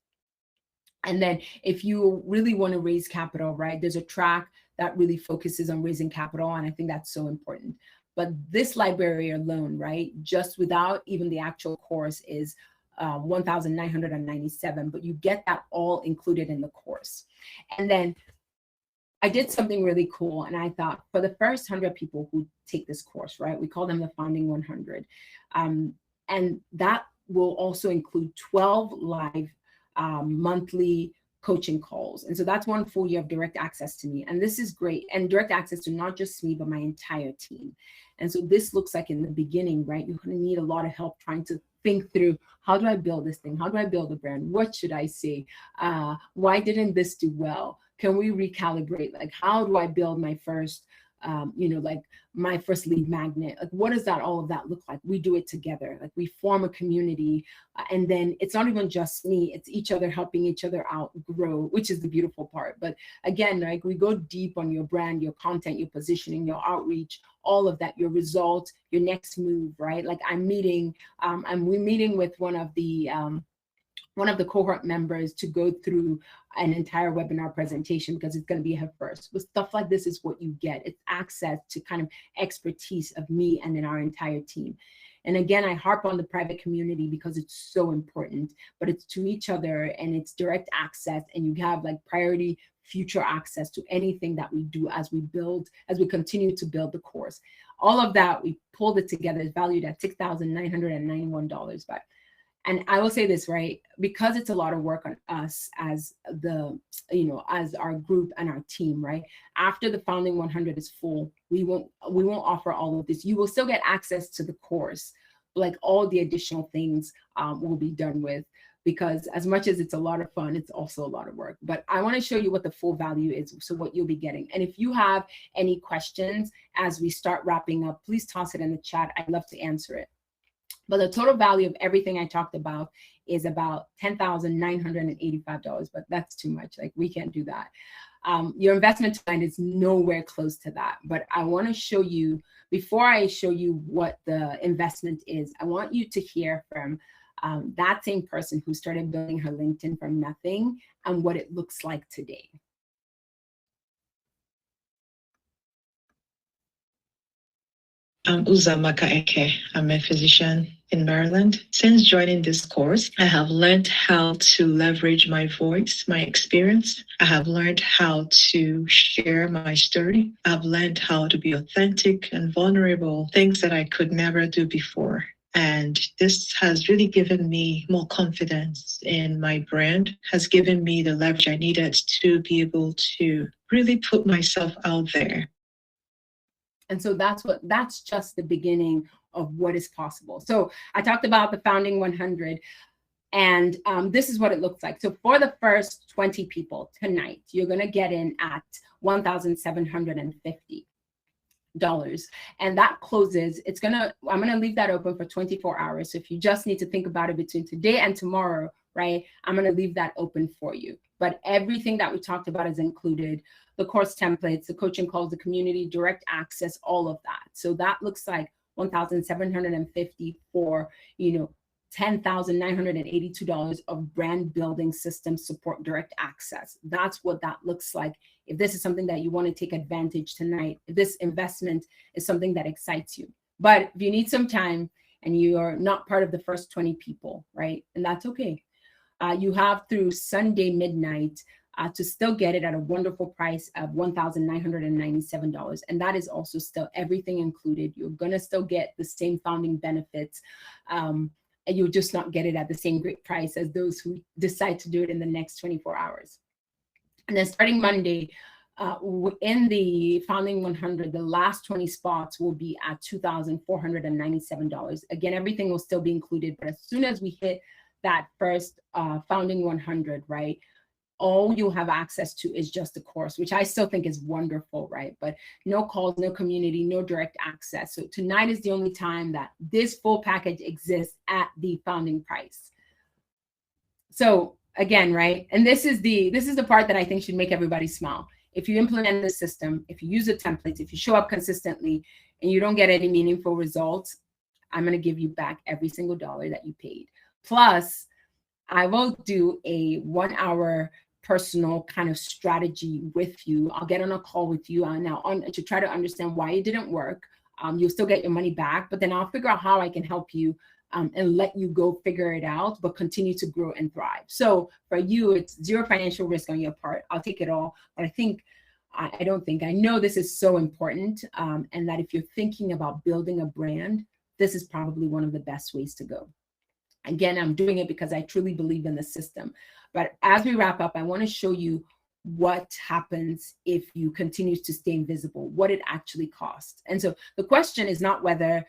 A: And then if you really want to raise capital, right, there's a track that really focuses on raising capital. And I think that's so important. But this library alone, right, just without even the actual course is 1,997, but you get that all included in the course. And then I did something really cool. And I thought for the first 100 people who take this course, right, we call them the Founding 100. And that will also include 12 live monthly coaching calls. And so that's 1 full year of direct access to me. And this is great. And direct access to not just me, but my entire team. And so this looks like in the beginning, right, you're going to need a lot of help trying to think through, how do I build this thing? How do I build a brand? What should I say? Why didn't this do well? Can we recalibrate? Like, how do I build my first, like my first lead magnet? Like, what does that, all of that look like? We do it together. Like we form a community and then it's not even just me, it's each other helping each other out grow, which is the beautiful part. But again, like we go deep on your brand, your content, your positioning, your outreach, all of that, your results, your next move, right? Like we're meeting with one of the one of the cohort members to go through an entire webinar presentation, because it's going to be her first. With stuff like this is what you get. It's access to kind of expertise of me and then our entire team. And again, I harp on the private community because it's so important, but it's to each other and it's direct access, and you have like priority future access to anything that we do as we build, as we continue to build the course. All of that, we pulled it together, is valued at $6,991. But and I will say this, right? Because it's a lot of work on us as the, as our group and our team, right? After the Founding 100 is full, we won't offer all of this. You will still get access to the course, like all the additional things will be done with, because as much as it's a lot of fun, it's also a lot of work. But I want to show you what the full value is, so what you'll be getting. And if you have any questions as we start wrapping up, please toss it in the chat. I'd love to answer it. But the total value of everything I talked about is about $10,985, but that's too much. Like, we can't do that. Your investment tonight is nowhere close to that. But I want to show you, before I show you what the investment is, I want you to hear from that same person who started building her LinkedIn from nothing and what it looks like today.
B: I'm Uzamaka Eke. I'm a physician in Maryland. Since joining this course, I have learned how to leverage my voice, my experience. I have learned how to share my story. I've learned how to be authentic and vulnerable, things that I could never do before. And this has really given me more confidence in my brand, has given me the leverage I needed to be able to really put myself out there.
A: And so that's just the beginning of what is possible. So I talked about the Founding 100, and this is what it looks like. So for the first 20 people tonight, you're going to get in at $1,750. And that closes. I'm going to leave that open for 24 hours. So if you just need to think about it between today and tomorrow, right, I'm going to leave that open for you. But everything that we talked about is included: the course templates, the coaching calls, the community, direct access, all of that. So that looks like $1,750 for, $10,982 of brand building system support, direct access. That's what that looks like. If this is something that you want to take advantage tonight, if this investment is something that excites you. But if you need some time and you are not part of the first 20 people, right, and that's okay. You have through Sunday midnight to still get it at a wonderful price of $1,997. And that is also still everything included. You're going to still get the same founding benefits, and you'll just not get it at the same great price as those who decide to do it in the next 24 hours. And then starting Monday, in the Founding 100, the last 20 spots will be at $2,497. Again, everything will still be included, but as soon as we hit that first Founding 100, right, all you'll have access to is just the course, which I still think is wonderful, right? But no calls, no community, no direct access. So tonight is the only time that this full package exists at the founding price. So again, right, and this is the part that I think should make everybody smile. If you implement the system, if you use the templates, if you show up consistently and you don't get any meaningful results, I'm going to give you back every single dollar that you paid. Plus, I will do a 1-hour personal kind of strategy with you. I'll get on a call with you to try to understand why it didn't work. You'll still get your money back, but then I'll figure out how I can help you and let you go figure it out, but continue to grow and thrive. So for you, it's zero financial risk on your part. I'll take it all. But I know this is so important, and that if you're thinking about building a brand, this is probably one of the best ways to go. Again, I'm doing it because I truly believe in the system. But as we wrap up, I want to show you what happens if you continue to stay invisible, what it actually costs. And so the question is not whether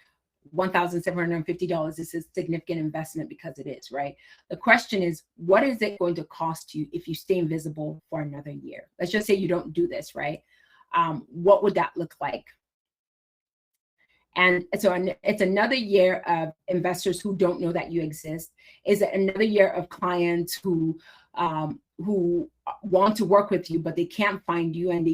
A: $1,750 is a significant investment, because it is, right? The question is, what is it going to cost you if you stay invisible for another year? Let's just say you don't do this, right? What would that look like? And so it's another year of investors who don't know that you exist. Is it another year of clients who want to work with you, but they can't find you, and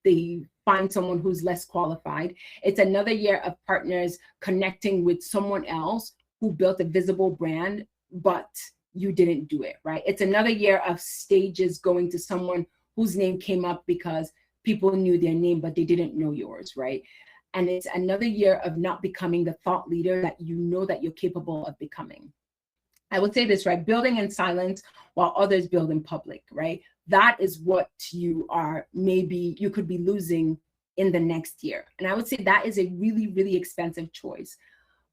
A: they find someone who's less qualified? It's another year of partners connecting with someone else who built a visible brand, but you didn't do it, right? It's another year of stages going to someone whose name came up because people knew their name, but they didn't know yours, right? And it's another year of not becoming the thought leader that you know that you're capable of becoming. I would say this, right? Building in silence while others build in public, right? That is what you are, maybe you could be losing in the next year. And I would say that is a really, really expensive choice,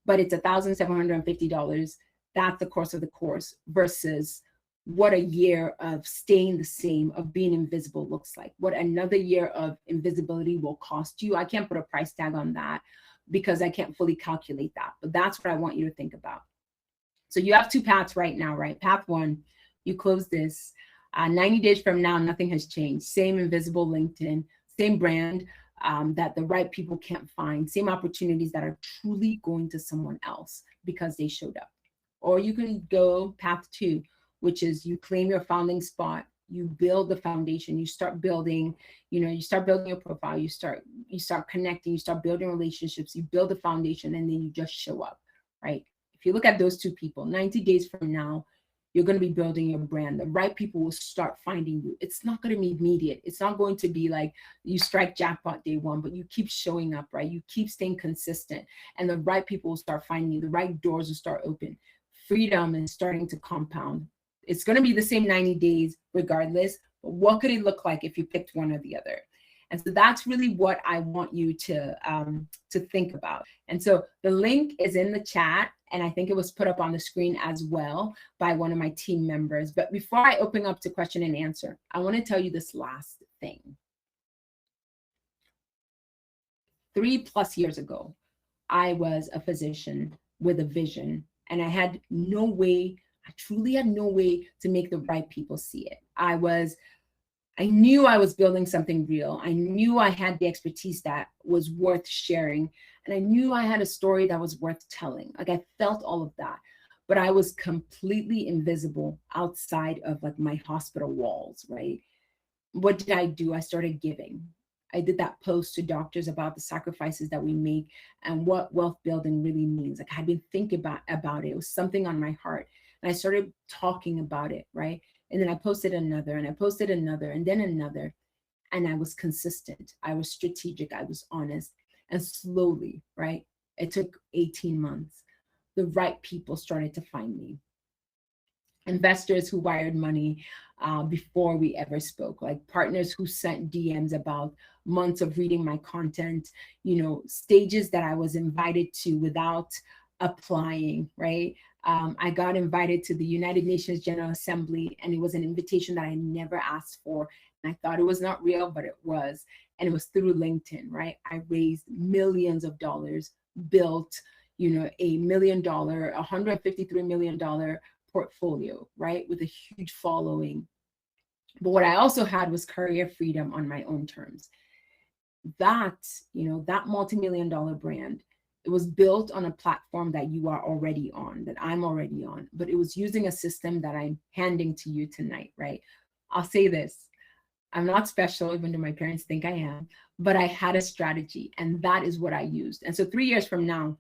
A: but it's $1,750. That's the course of the course versus what a year of staying the same, of being invisible looks like, what another year of invisibility will cost you. I can't put a price tag on that because I can't fully calculate that, but that's what I want you to think about. So you have two paths right now, right? Path one, you close this. 90 days from now, nothing has changed. Same invisible LinkedIn, same brand that the right people can't find, same opportunities that are truly going to someone else because they showed up. Or you can go path two, which is you claim your founding spot, you build the foundation, you start building, you start building your profile, you start connecting, you start building relationships, you build the foundation, and then you just show up, right? If you look at those two people, 90 days from now, you're going to be building your brand. The right people will start finding you. It's not going to be immediate. It's not going to be like you strike jackpot day one, but you keep showing up, right? You keep staying consistent, and the right people will start finding you. The right doors will start open. Freedom is starting to compound. It's going to be the same 90 days regardless, but what could it look like if you picked one or the other? And so that's really what I want you to think about. And so the link is in the chat, and I think it was put up on the screen as well by one of my team members. But before I open up to question and answer, I want to tell you this last thing. 3+ years ago, I was a physician with a vision, and I had no way, I truly had no way to make the right people see it. I knew I was building something real. I knew I had the expertise that was worth sharing. And I knew I had a story that was worth telling. Like I felt all of that, but I was completely invisible outside of like my hospital walls, right? What did I do? I started giving. I did that post to doctors about the sacrifices that we make and what wealth building really means. Like I've been thinking about it. It was something on my heart. And I started talking about it, right? And then I posted another, and I posted another, and then another. And I was consistent. I was strategic. I was honest. And slowly, right? It took 18 months. The right people started to find me. Investors who wired money before we ever spoke, like partners who sent DMs about months of reading my content, stages that I was invited to without applying, right? I got invited to the United Nations General Assembly, and it was an invitation that I never asked for. And I thought it was not real, but it was. And it was through LinkedIn, right? I raised millions of dollars, built, a $1 million, $153 million portfolio, right? With a huge following. But what I also had was career freedom on my own terms. That, that multi-million dollar brand, it was built on a platform that you are already on, that I'm already on, but it was using a system that I'm handing to you tonight, right? I'll say this. I'm not special, even though my parents think I am, but I had a strategy, and that is what I used. And so 3 years from now,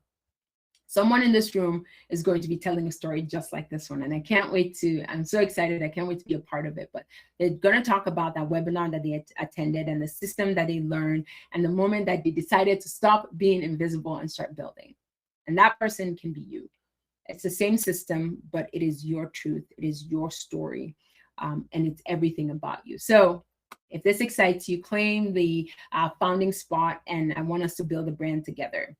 A: someone in this room is going to be telling a story just like this one. And I can't wait I'm so excited. I can't wait to be a part of it. But they're going to talk about that webinar that they attended and the system that they learned and the moment that they decided to stop being invisible and start building. And that person can be you. It's the same system, but it is your truth. It is your story. And it's everything about you. So if this excites you, claim the founding spot, and I want us to build a brand together.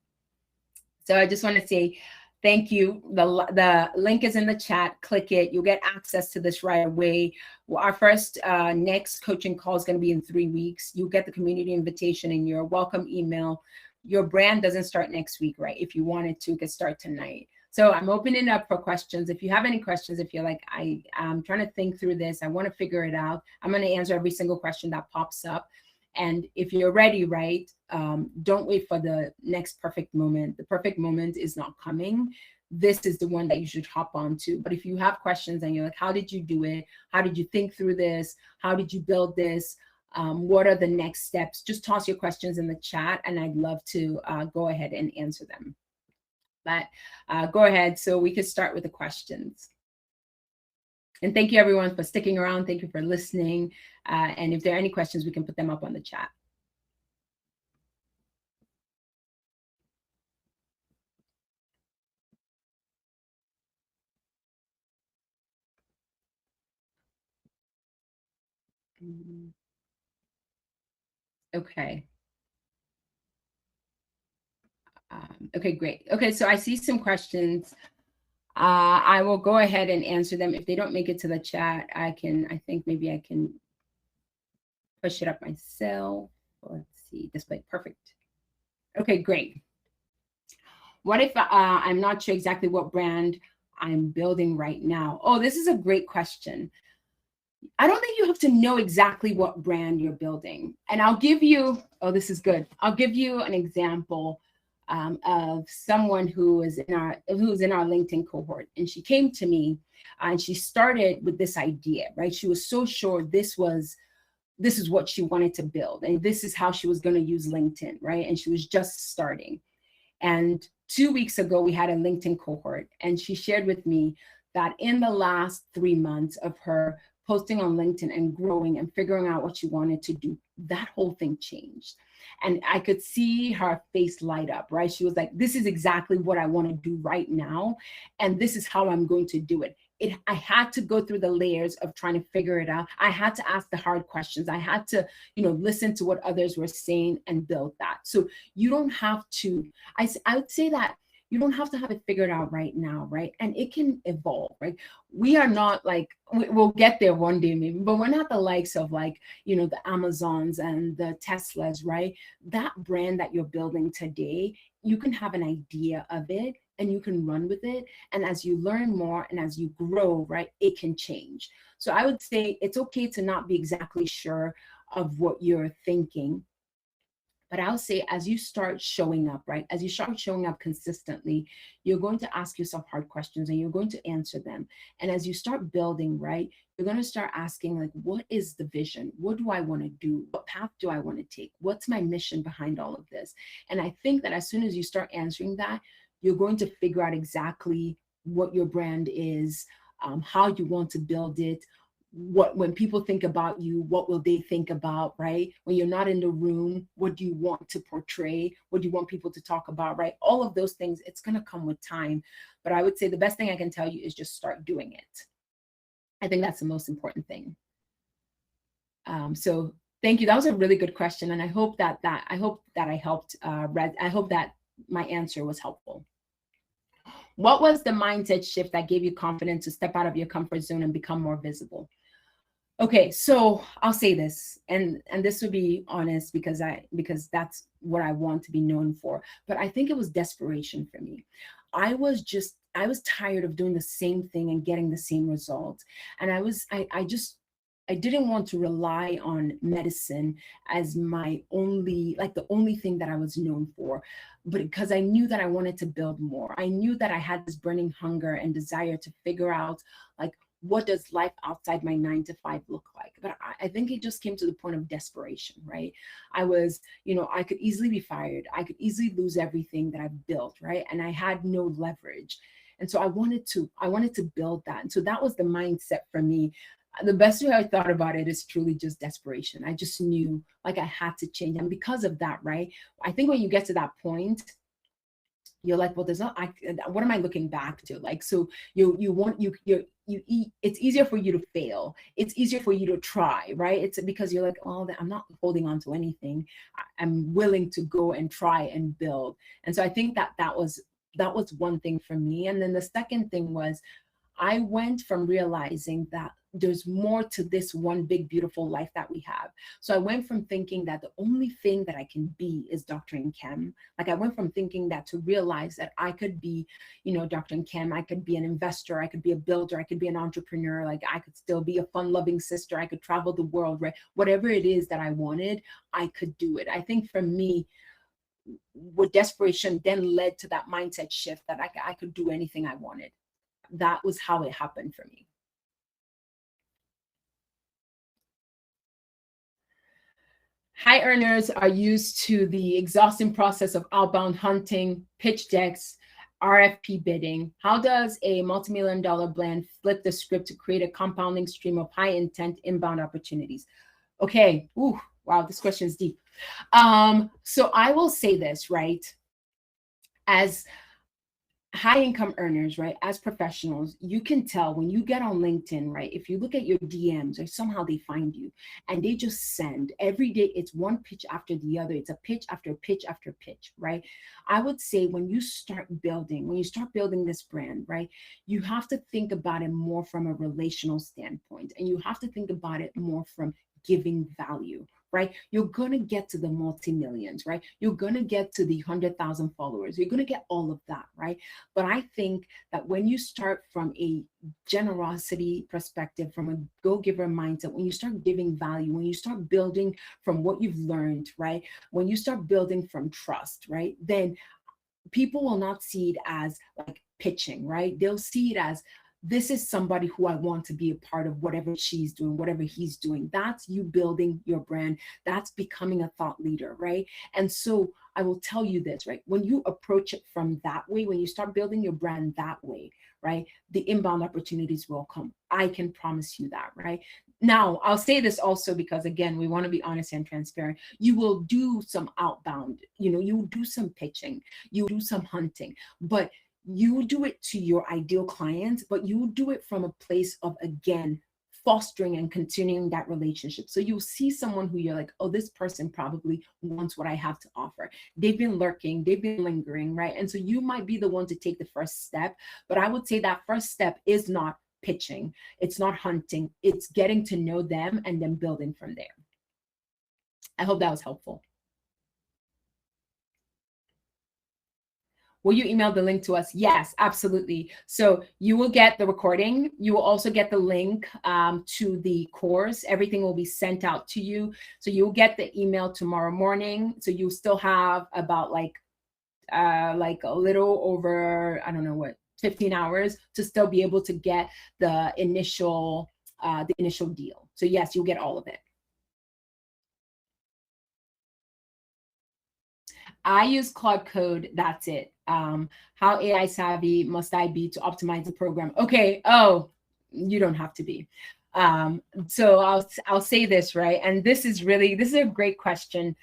A: So I just want to say thank you. The link is in the chat. Click it. You'll get access to this right away. Our first next coaching call is going to be in 3 weeks. You'll get the community invitation in your welcome email. Your brand doesn't start next week, right? If you wanted to, it could start tonight. So I'm opening up for questions. If you have any questions, if you're like, I'm trying to think through this, I want to figure it out, I'm going to answer every single question that pops up. And if you're ready, right, don't wait for the next perfect moment. The perfect moment is not coming. This is the one that you should hop onto. But if you have questions and you're like, how did you do it? How did you think through this? How did you build this? What are the next steps? Just toss your questions in the chat, and I'd love to go ahead and answer them. But go ahead. So we could start with the questions. And thank you everyone for sticking around. Thank you for listening. And if there are any questions, we can put them up on the chat. Okay. Okay, great. Okay, so I see some questions. I will go ahead and answer them. If they don't make it to the chat, I think maybe I can push it up myself. Let's see, display, perfect. Okay, great. What if I'm not sure exactly what brand I'm building right now? Oh, this is a great question. I don't think you have to know exactly what brand you're building. And I'll give you, oh, this is good. I'll give you an example of someone who's in our LinkedIn cohort. And she came to me and she started with this idea, right? She was so sure this is what she wanted to build. And this is how she was going to use LinkedIn, right? And she was just starting. And 2 weeks ago, we had a LinkedIn cohort, and she shared with me that in the last 3 months of her posting on LinkedIn and growing and figuring out what she wanted to do, that whole thing changed. And I could see her face light up, right? She was like, this is exactly what I want to do right now. And this is how I'm going to do it. I had to go through the layers of trying to figure it out. I had to ask the hard questions. I had to, listen to what others were saying and build that. So you don't have to, I would say that you don't have to have it figured out right now, right? And it can evolve, right? We are not like, we'll get there one day maybe, but we're not the likes of like, the Amazons and the Teslas, right? That brand that you're building today, you can have an idea of it and you can run with it. And as you learn more and as you grow, right, it can change. So I would say it's okay to not be exactly sure of what you're thinking. But I'll say, as you start showing up, right, as you start showing up consistently, you're going to ask yourself hard questions and you're going to answer them. And as you start building, right, you're going to start asking, like, what is the vision? What do I want to do? What path do I want to take? What's my mission behind all of this? And I think that as soon as you start answering that, you're going to figure out exactly what your brand is, how you want to build it, when people think about you, what will they think about, right? When you're not in the room, what do you want to portray? What do you want people to talk about, right? All of those things, it's going to come with time. But I would say the best thing I can tell you is just start doing it. I think that's the most important thing. So thank you. That was a really good question. And I hope that I helped, I hope that my answer was helpful. What was the mindset shift that gave you confidence to step out of your comfort zone and become more visible? Okay, so I'll say this, and this would be honest because that's what I want to be known for. But I think it was desperation for me. I was tired of doing the same thing and getting the same results, and I didn't want to rely on medicine as my only, like the only thing that I was known for, but because I knew that I wanted to build more. I knew that I had this burning hunger and desire to figure out, like, what does life outside my 9 to 5 look like? But I think it just came to the point of desperation, right? I was, I could easily be fired. I could easily lose everything that I've built, right? And I had no leverage. And so I wanted to build that. And so that was the mindset for me. The best way I thought about it is truly just desperation. I just knew like I had to change. And because of that, right? I think when you get to that point, you're like, well, what am I looking back to? Like, so it's easier for you to fail. It's easier for you to try, right? It's because you're like, oh, I'm not holding on to anything. I'm willing to go and try and build. And so I think that was one thing for me. And then the second thing was, I went from realizing that there's more to this one big, beautiful life that we have. So I went from thinking that the only thing that I can be is Dr. Nkem. Like I went from thinking that to realize that I could be, Dr. Nkem, I could be an investor, I could be a builder, I could be an entrepreneur, like I could still be a fun-loving sister, I could travel the world, right? Whatever it is that I wanted, I could do it. I think for me, what desperation then led to that mindset shift that I could do anything I wanted. That was how it happened for me. High earners are used to the exhausting process of outbound hunting, pitch decks. RFP bidding. How does a multi-million dollar brand flip the script to create a compounding stream of high intent inbound opportunities? Okay. Ooh, wow, this question is deep. So I will say this, right? As high income earners, right, as professionals, you can tell when you get on LinkedIn, right, if you look at your DMs or somehow they find you and they just send every day, it's one pitch after the other, it's a pitch after pitch after pitch, right? I would say when you start building this brand, right, you have to think about it more from a relational standpoint, and you have to think about it more from giving value, right? You're going to get to the multi-millions, right? You're going to get to the 100,000 followers. You're going to get all of that, right? But I think that when you start from a generosity perspective, from a go-giver mindset, when you start giving value, when you start building from what you've learned, right? When you start building from trust, right? Then people will not see it as like pitching, right? They'll see it as, this is somebody who I want to be a part of whatever she's doing, whatever he's doing. That's you building your brand. That's becoming a thought leader, right? And so I will tell you this, right? When you approach it from that way, when you start building your brand that way, right, the inbound opportunities will come. I can promise you that, right? Now, I'll say this also because, again, we want to be honest and transparent. You will do some outbound, you will do some pitching, you do some hunting, but you do it to your ideal clients, but you do it from a place of, again, fostering and continuing that relationship. So you'll see someone who you're like, oh, this person probably wants what I have to offer. They've been lurking, they've been lingering, right? And so you might be the one to take the first step. But I would say that first step is not pitching, it's not hunting, it's getting to know them and then building from there. I hope that was helpful. Will you email the link to us? Yes, absolutely. So you will get the recording. You will also get the link to the course. Everything will be sent out to you. So you'll get the email tomorrow morning. So you still have about like a little over, I don't know what, 15 hours to still be able to get the initial deal. So yes, you'll get all of it. I use Claude Code. That's it. How AI savvy must I be to optimize the program? Okay. Oh, you don't have to be. So I'll say this, right? And this is a great question.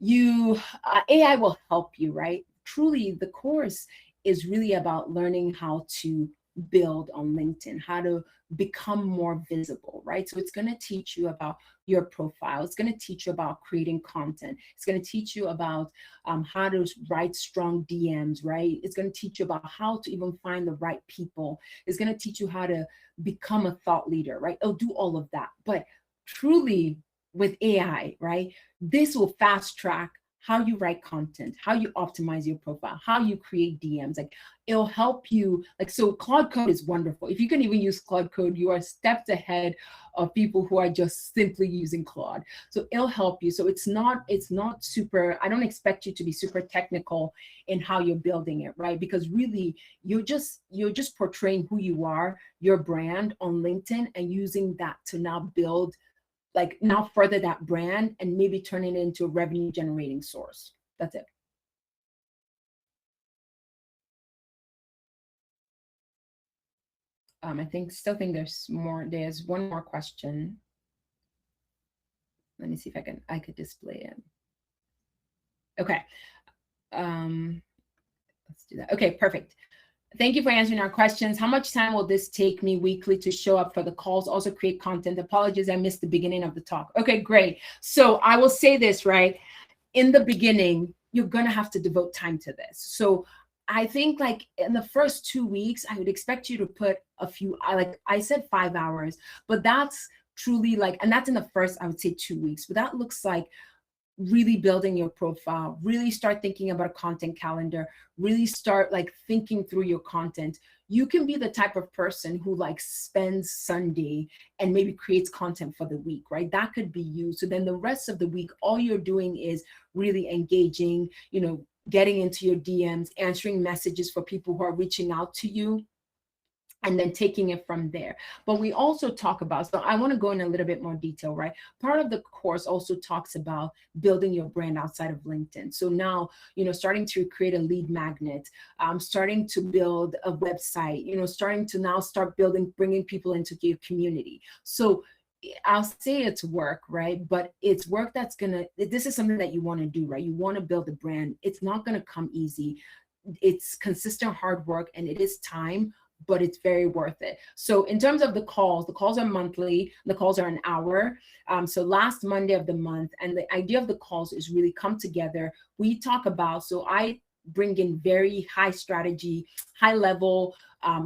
A: AI will help you, right? Truly, the course is really about learning how to build on LinkedIn, how to become more visible, right? So it's going to teach you about your profile. It's going to teach you about creating content. It's going to teach you about how to write strong DMs, right? It's going to teach you about how to even find the right people. It's going to teach you how to become a thought leader, right? It'll do all of that. But truly, with AI, right, this will fast track how you write content, how you optimize your profile, how you create DMs. Like, it'll help you. Like, so Claude Code is wonderful. If you can even use Claude Code, you are steps ahead of people who are just simply using Claude. So it'll help you. So it's not super, I don't expect you to be super technical in how you're building it, right? Because really you're just portraying who you are, your brand on LinkedIn, and using that to now build, like, now further that brand and maybe turn it into a revenue generating source. That's it. Still think there's more. There's one more question. Let me see if I could display it. Okay. Let's do that. Okay, perfect. Thank you for answering our questions. How much time will this take me weekly to show up for the calls, also create content? Apologies, I missed the beginning of the talk. Okay, great. So I will say this, right? In the beginning, you're going to have to devote time to this. So I think, like, in the first 2 weeks, I would expect you to put a few, like I said, 5 hours, but that's truly like, and that's in the first, I would say, 2 weeks, but that looks like really building your profile, really start thinking about a content calendar, really start like thinking through your content. You can be the type of person who like spends Sunday and maybe creates content for the week, right? That could be you. So then the rest of the week, all you're doing is really engaging, getting into your DMs, answering messages for people who are reaching out to you. and then taking it from there. But we also talk about, so I want to go in a little bit more detail, right? Part of the course also talks about building your brand outside of LinkedIn. So now, starting to create a lead magnet, starting to build a website, starting to now start building, bringing people into your community. So I'll say it's work, right? But it's work this is something that you want to do, right? You want to build a brand. It's not going to come easy. It's consistent hard work, and it is time, but it's very worth it. So in terms of the calls are monthly. The calls are an hour. So last Monday of the month, and the idea of the calls is really come together. We talk about, so I bring in very high strategy, high level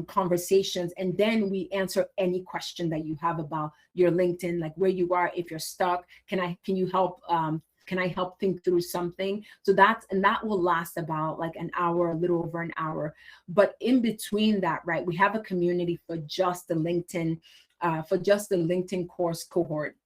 A: conversations, and then we answer any question that you have about your LinkedIn, like where you are, if you're stuck, can you help can I help think through something? So that will last about like an hour, a little over an hour. But in between that, right, we have a community for just the LinkedIn course cohort.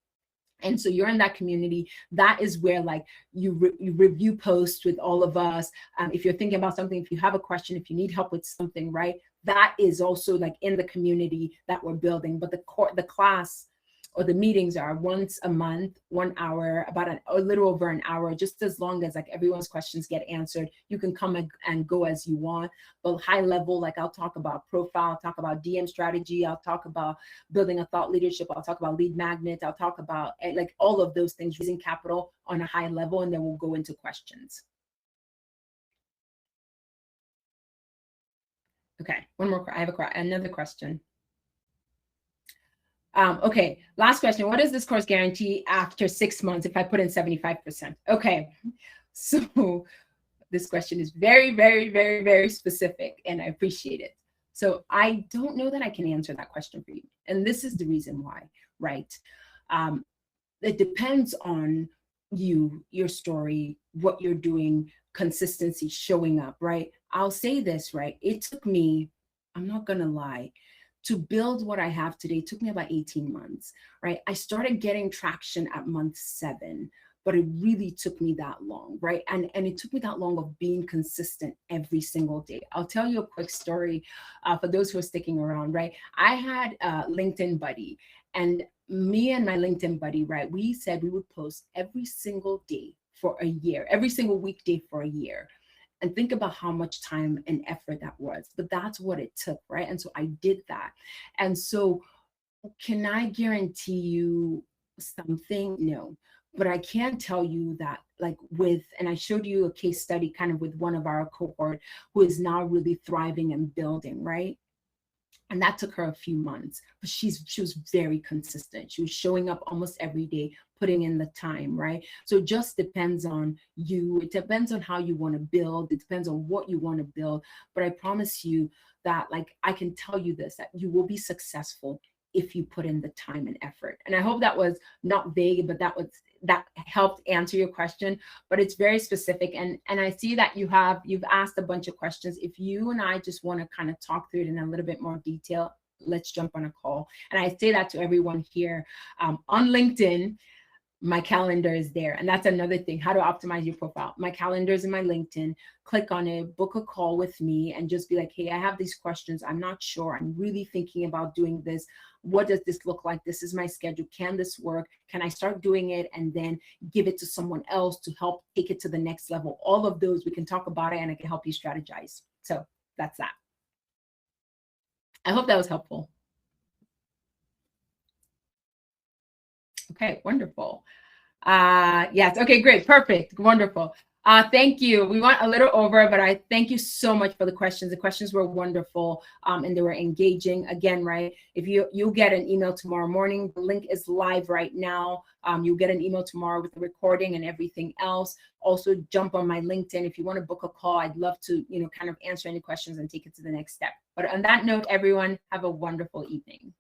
A: And so you're in that community. That is where like you review posts with all of us. If you're thinking about something, if you have a question, if you need help with something, right, that is also like in the community that we're building. But the class or the meetings are once a month, 1 hour, about a little over an hour, just as long as like everyone's questions get answered. You can come and go as you want, but high level, like I'll talk about profile, I'll talk about DM strategy, I'll talk about building a thought leadership, I'll talk about lead magnets, I'll talk about like all of those things, raising capital on a high level, and then we'll go into questions. Okay, one more. I have another question. Okay, last question. What does this course guarantee after 6 months if I put in 75%? Okay, so this question is very, very, very, very specific, and I appreciate it. So I don't know that I can answer that question for you. And this is the reason why, right? It depends on you, your story, what you're doing, consistency, showing up, right? I'll say this, right? It took me, I'm not going to lie, to build what I have today. It took me about 18 months, right? I started getting traction at month 7, but it really took me that long, right? And it took me that long of being consistent every single day. I'll tell you a quick story for those who are sticking around, right? I had a LinkedIn buddy, and me and my LinkedIn buddy, right? We said we would post every single day for a year, every single weekday for a year. And think about how much time and effort that was. But that's what it took, right? And so I did that. And so can I guarantee you something? No. But I can tell you that like and I showed you a case study kind of with one of our cohort who is now really thriving and building, right? And that took her a few months, but she was very consistent. She was showing up almost every day, putting in the time, right? So it just depends on you. It depends on how you want to build. It depends on what you want to build. But I promise you that, like, I can tell you this, that you will be successful if you put in the time and effort. And I hope that was not vague, but that helped answer your question. But it's very specific. And I see that you've asked a bunch of questions. If you and I just want to kind of talk through it in a little bit more detail, let's jump on a call. And I say that to everyone here on LinkedIn. My calendar is there. And that's another thing, how to optimize your profile. My calendar is in my LinkedIn. Click on it, book a call with me, and just be like, hey, I have these questions. I'm not sure. I'm really thinking about doing this. What does this look like? This is my schedule. Can this work? Can I start doing it and then give it to someone else to help take it to the next level? All of those, we can talk about it, and I can help you strategize. So that's that. I hope that was helpful. Okay, wonderful. Yes, okay, great, perfect, wonderful. Thank you. We went a little over, but I thank you so much for the questions. The questions were wonderful, and they were engaging. Again, right, if you'll get an email tomorrow morning. The link is live right now. You'll get an email tomorrow with the recording and everything else. Also, jump on my LinkedIn if you want to book a call. I'd love to, kind of answer any questions and take it to the next step. But on that note, everyone, have a wonderful evening.